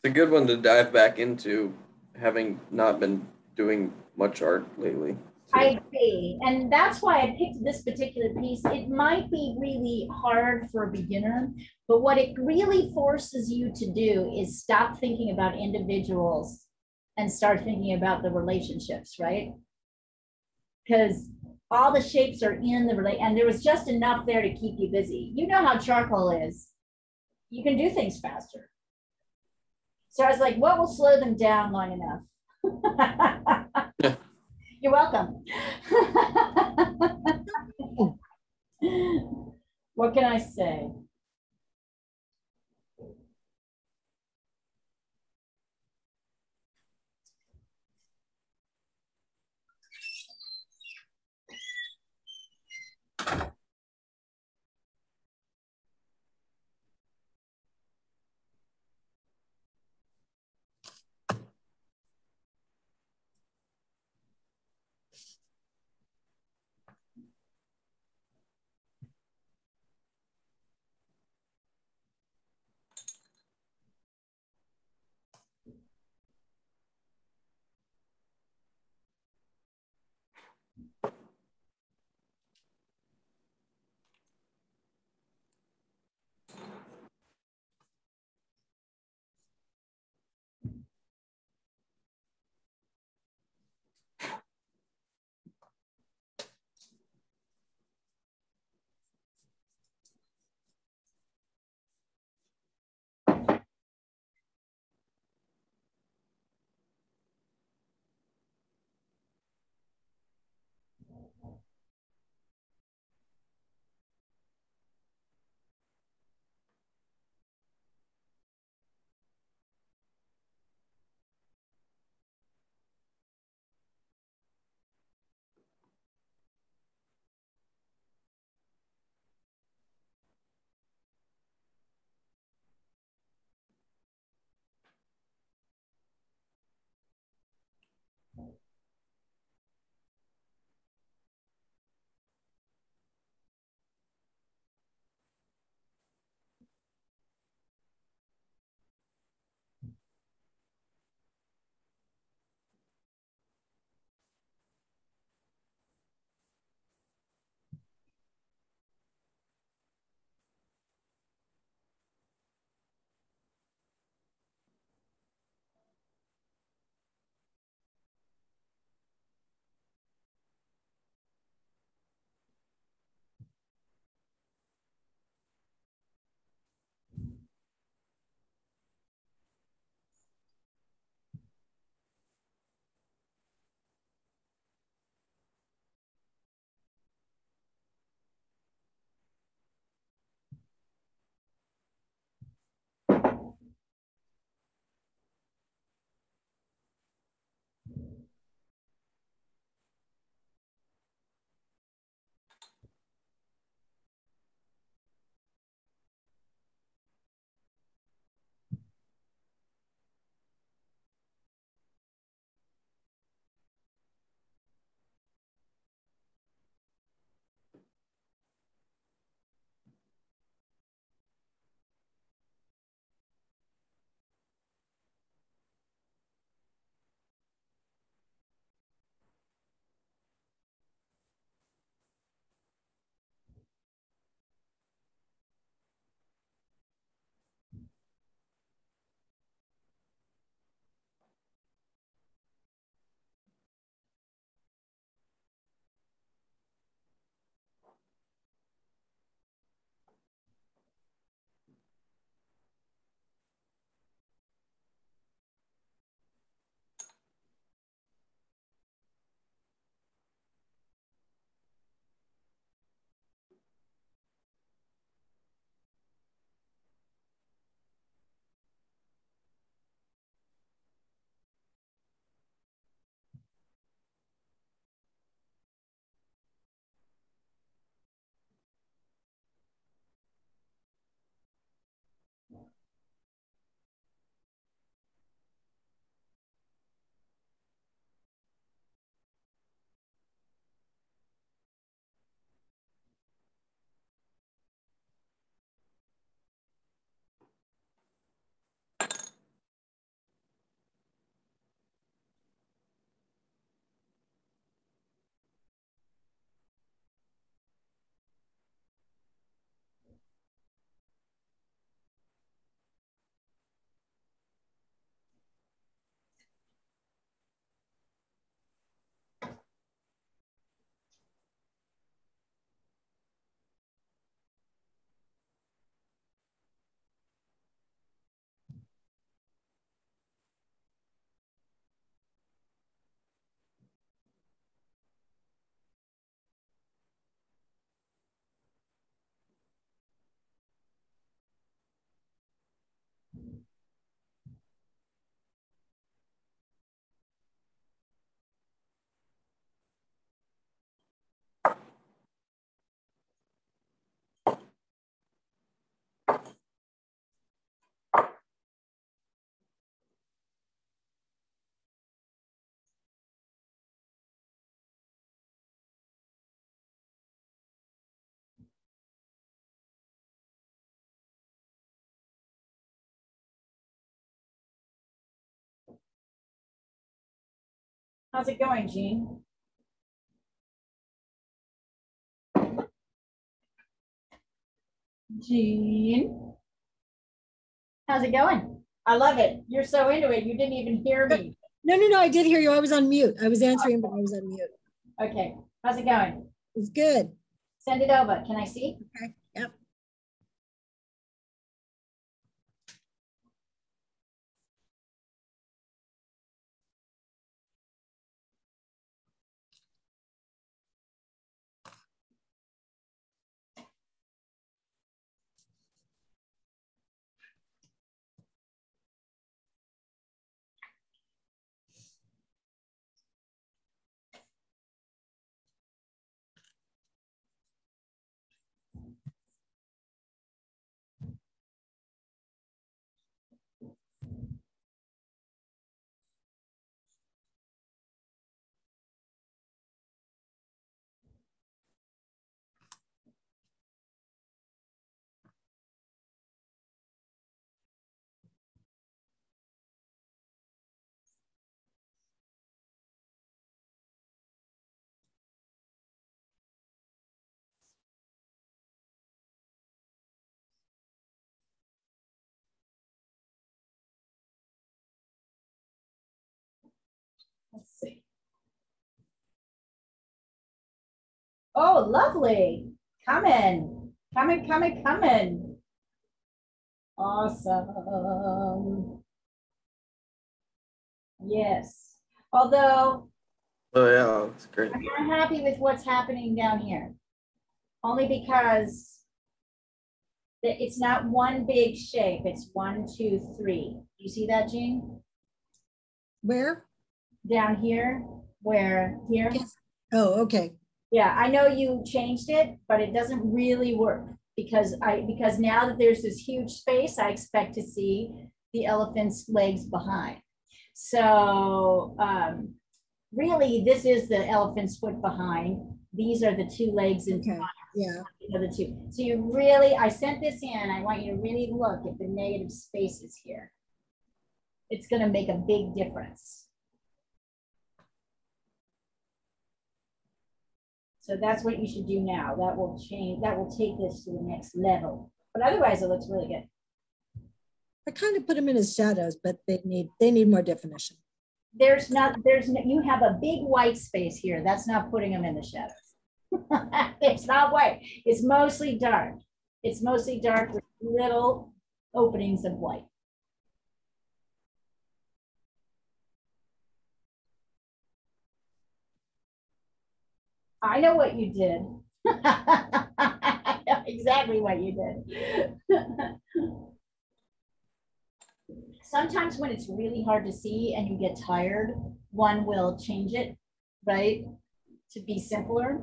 It's a good one to dive back into, having not been doing much art lately. I agree. And that's why I picked this particular piece. It might be really hard for a beginner, but what it really forces you to do is stop thinking about individuals and start thinking about the relationships, right? Because all the shapes are in the relate, and there was just enough there to keep you busy. You know how charcoal is. You can do things faster. So I was like, what will slow them down long enough? You're welcome. What can I say? How's it going, Jean? Jean, how's it going? I love it. You're so into it. You didn't even hear me. No, no, no, I did hear you. I was on mute. I was answering, but I was on mute. Okay. How's it going? It's good. Send it over. Can I see? Okay. Yep. Let's see. Oh, lovely. Coming. Coming, coming, coming. Awesome. Yes. Although Oh yeah, that's great. I'm not happy with what's happening down here. Only because it's not one big shape. It's 1, 2, 3. You see that, Jean? Where? Down here, where here? Yes. Oh, okay. Yeah, I know you changed it, but it doesn't really work because now that there's this huge space, I expect to see the elephant's legs behind. So really, this is the elephant's foot behind. These are the two legs in Okay. front. Yeah. The other two. So you really, I sent this in. I want you to really look at the negative spaces here. It's going to make a big difference. So that's what you should do now. That will change, that will take this to the next level. But otherwise, it looks really good. I kind of put them in as shadows, but they need more definition. There's no, you have a big white space here. That's not putting them in the shadows. It's not white. It's mostly dark. It's mostly dark with little openings of white. I know what you did. I know exactly what you did. Sometimes when it's really hard to see and you get tired, one will change it, right? To be simpler.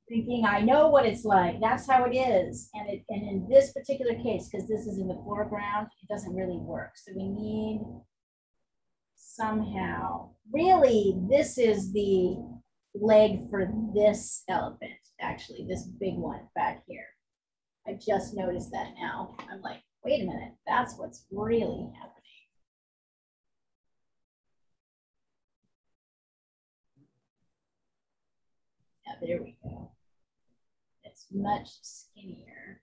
Thinking, I know what it's like. That's how it is. And in this particular case, because this is in the foreground, it doesn't really work. So we need somehow, really, this is the leg for this elephant, actually, this big one back here. I just noticed that now. I'm like, wait a minute, that's what's really happening. Yeah, there we go. It's much skinnier.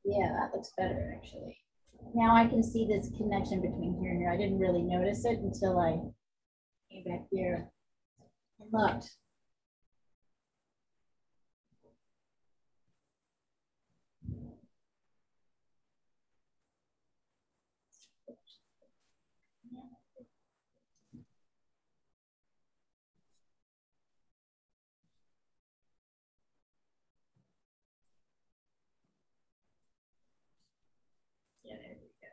Yeah, that looks better actually. Now I can see this connection between here and here. I didn't really notice it until I came back here and looked. Yeah, there we go.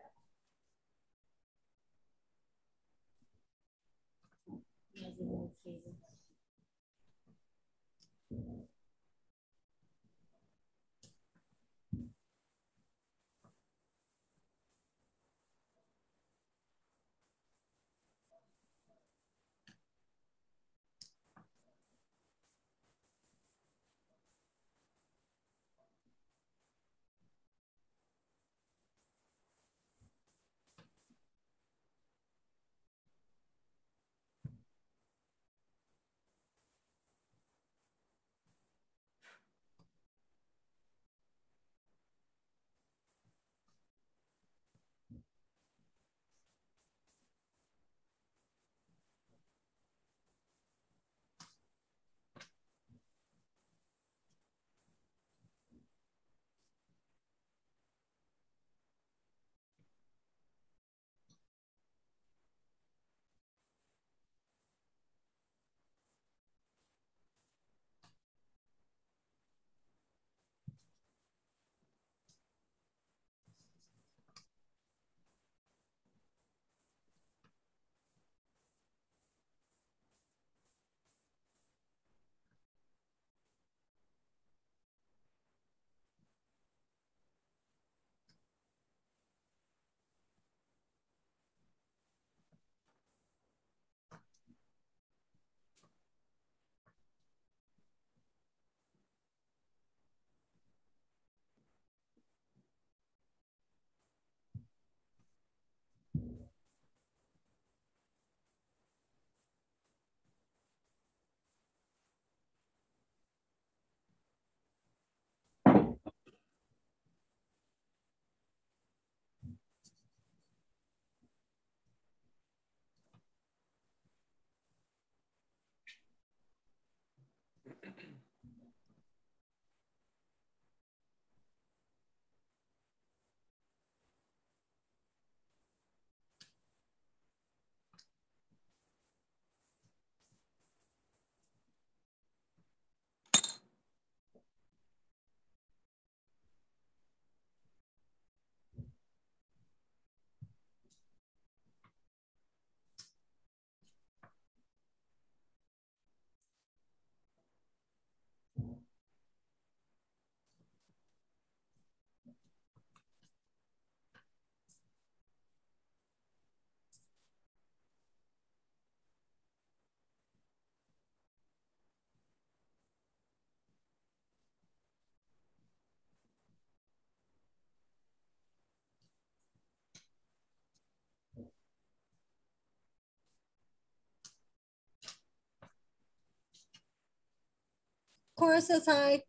Cora says hi.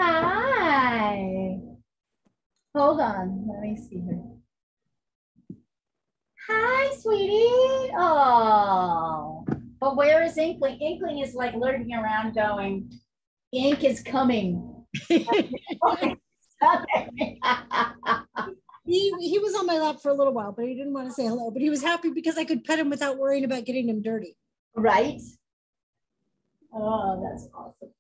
Hi. Hold on. Let me see her. Hi, sweetie. Oh. But where is Inkling? Inkling is like lurking around going, Ink is coming. He was on my lap for a little while, but he didn't want to say hello. But he was happy because I could pet him without worrying about getting him dirty. Right? Oh, that's awesome.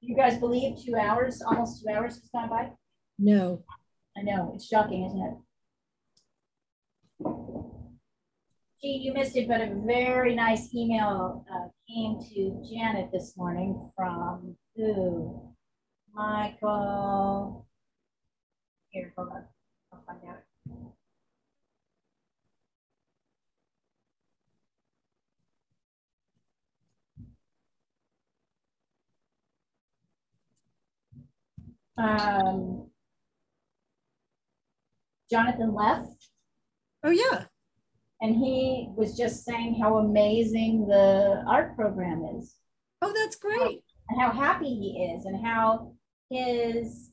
You guys believe 2 hours, almost 2 hours has gone by? No. I know, it's shocking, isn't it? Gee, you missed it, but a very nice email came to Janet this morning from who? Michael. Here, hold on. I'll find out. Jonathan left, Oh, yeah. and he was just saying how amazing the art program is, Oh, that's great. and how happy he is, and how his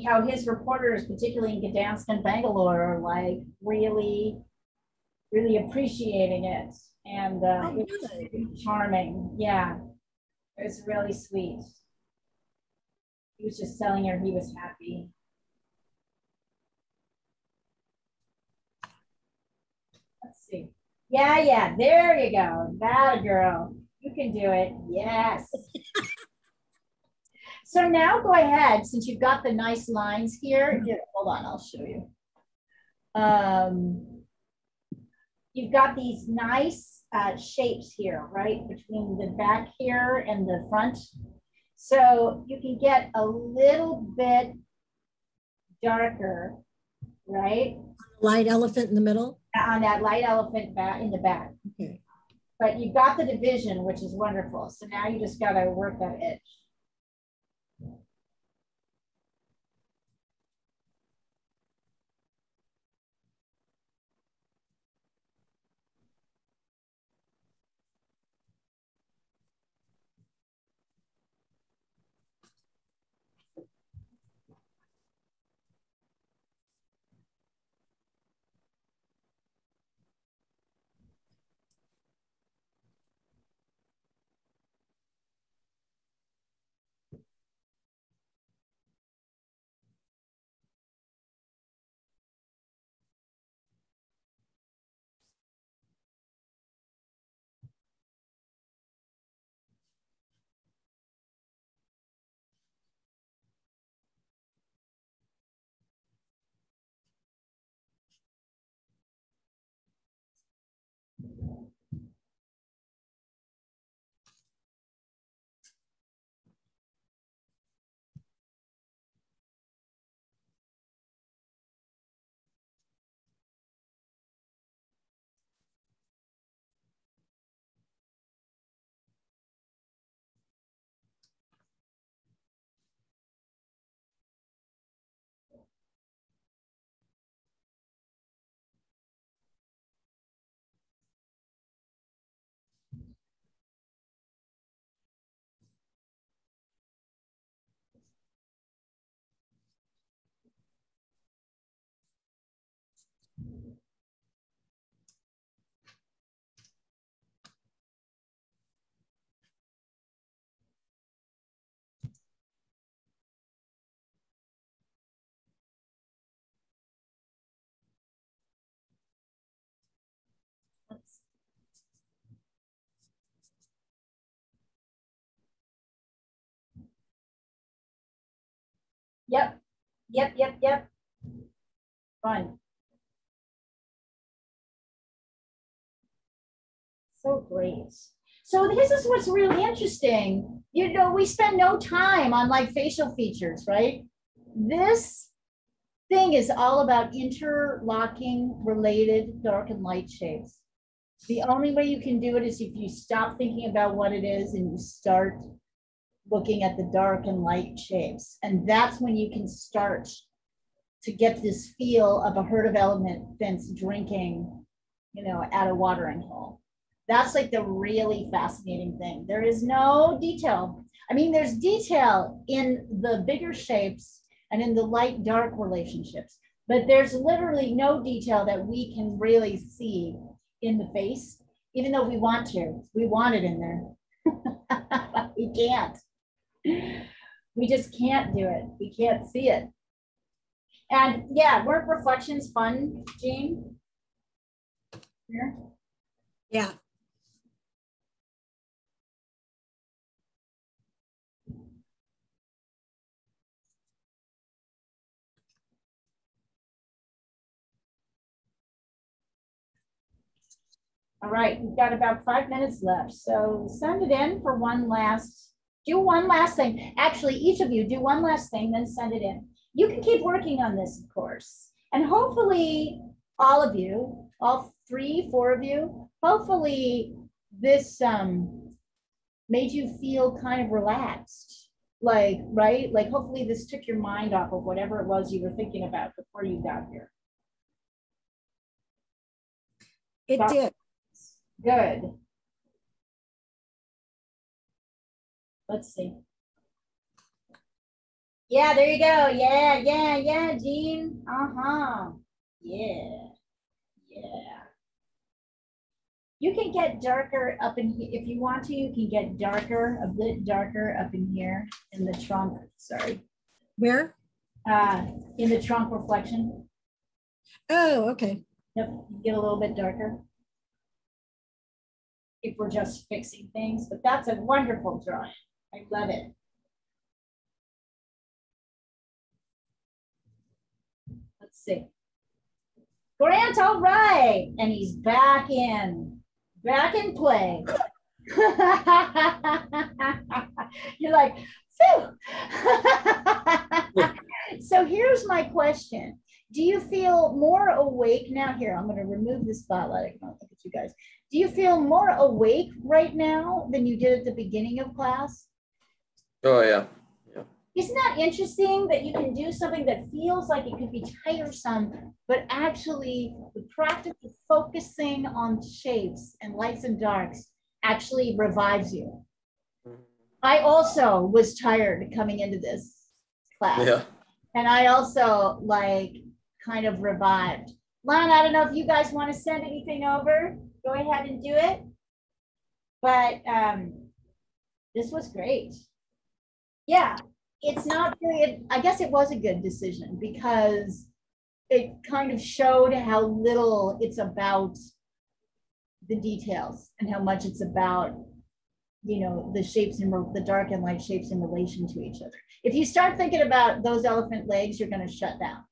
how his reporters, particularly in Gdansk and Bangalore, are like really appreciating it, and Oh, it was good. really charming. Yeah, it was really sweet. He was just telling her he was happy. Let's see. Yeah, yeah, there you go. That girl. You can do it. Yes. So now go ahead, since you've got the nice lines here. Here, hold on, I'll show you. You've got these nice shapes here, right? Between the back here and the front. So you can get a little bit darker, right? Light elephant in the middle. On that light elephant back in the back. Okay. But you've got the division, which is wonderful. So now you just got to work that edge. Yep. Yep. Yep. Yep. Fun. So great. So this is what's really interesting. You know, we spend no time on like facial features, right? This thing is all about interlocking related dark and light shapes. The only way you can do it is if you stop thinking about what it is and you start looking at the dark and light shapes. And that's when you can start to get this feel of a herd of elephants drinking, you know, at a watering hole. That's like the really fascinating thing. There is no detail. I mean, there's detail in the bigger shapes and in the light dark relationships, but there's literally no detail that we can really see in the face, even though we want to. We want it in there. We can't. We just can't do it. We can't see it. And yeah, weren't reflections fun, Jean? Here? Yeah. All right, we've got about 5 minutes left. So send it in for do one last thing. Actually, each of you do one last thing, then send it in. You can keep working on this, of course. And hopefully all of you, all 3, 4 of you, hopefully this made you feel kind of relaxed. Like, right? Like hopefully this took your mind off of whatever it was you were thinking about before you got here. It did. Good. Let's see. Yeah, there you go. Yeah, Jean. Uh-huh. Yeah. You can get darker up in here. If you want to, you can get darker, a bit darker up in here in the trunk. Sorry. Where? In the trunk reflection. Oh, okay. Yep, get a little bit darker. If we're just fixing things, but that's a wonderful drawing. I love it. Let's see. Grant, all right. And he's back in play. You're like, phew. So here's my question. Do you feel more awake now? Here, I'm going to remove the spotlight. I can look at you guys. Do you feel more awake right now than you did at the beginning of class? Oh, yeah. Yeah. Isn't that interesting that you can do something that feels like it could be tiresome, but actually the practice of focusing on shapes and lights and darks actually revives you? I also was tired coming into this class. Yeah. And I also like kind of revived. Lon, I don't know if you guys want to send anything over. Go ahead and do it. But this was great. Yeah, it's not really, I guess it was a good decision because it kind of showed how little it's about the details and how much it's about, you know, the shapes and the dark and light shapes in relation to each other. If you start thinking about those elephant legs, you're going to shut down.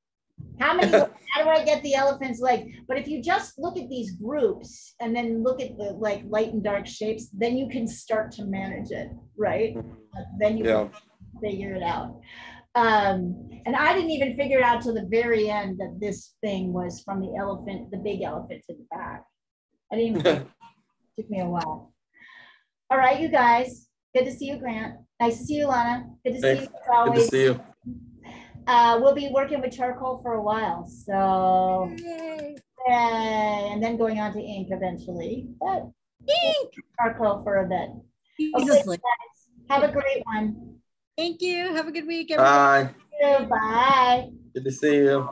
How do I get the elephant's leg? But if you just look at these groups and then look at the like light and dark shapes, then you can start to manage it, right? Then you can figure it out. And I didn't even figure it out till the very end that this thing was from the elephant, the big elephant to the back. I didn't even it took me a while. All right, you guys. Good to see you, Grant. Nice to see you, Lana. Good to see you. Good to see you. We'll be working with charcoal for a while, so and then going on to ink eventually. But ink charcoal for a bit. Okay, guys, have a great one. Thank you. Have a good week, everybody. Bye. Bye. Good to see you.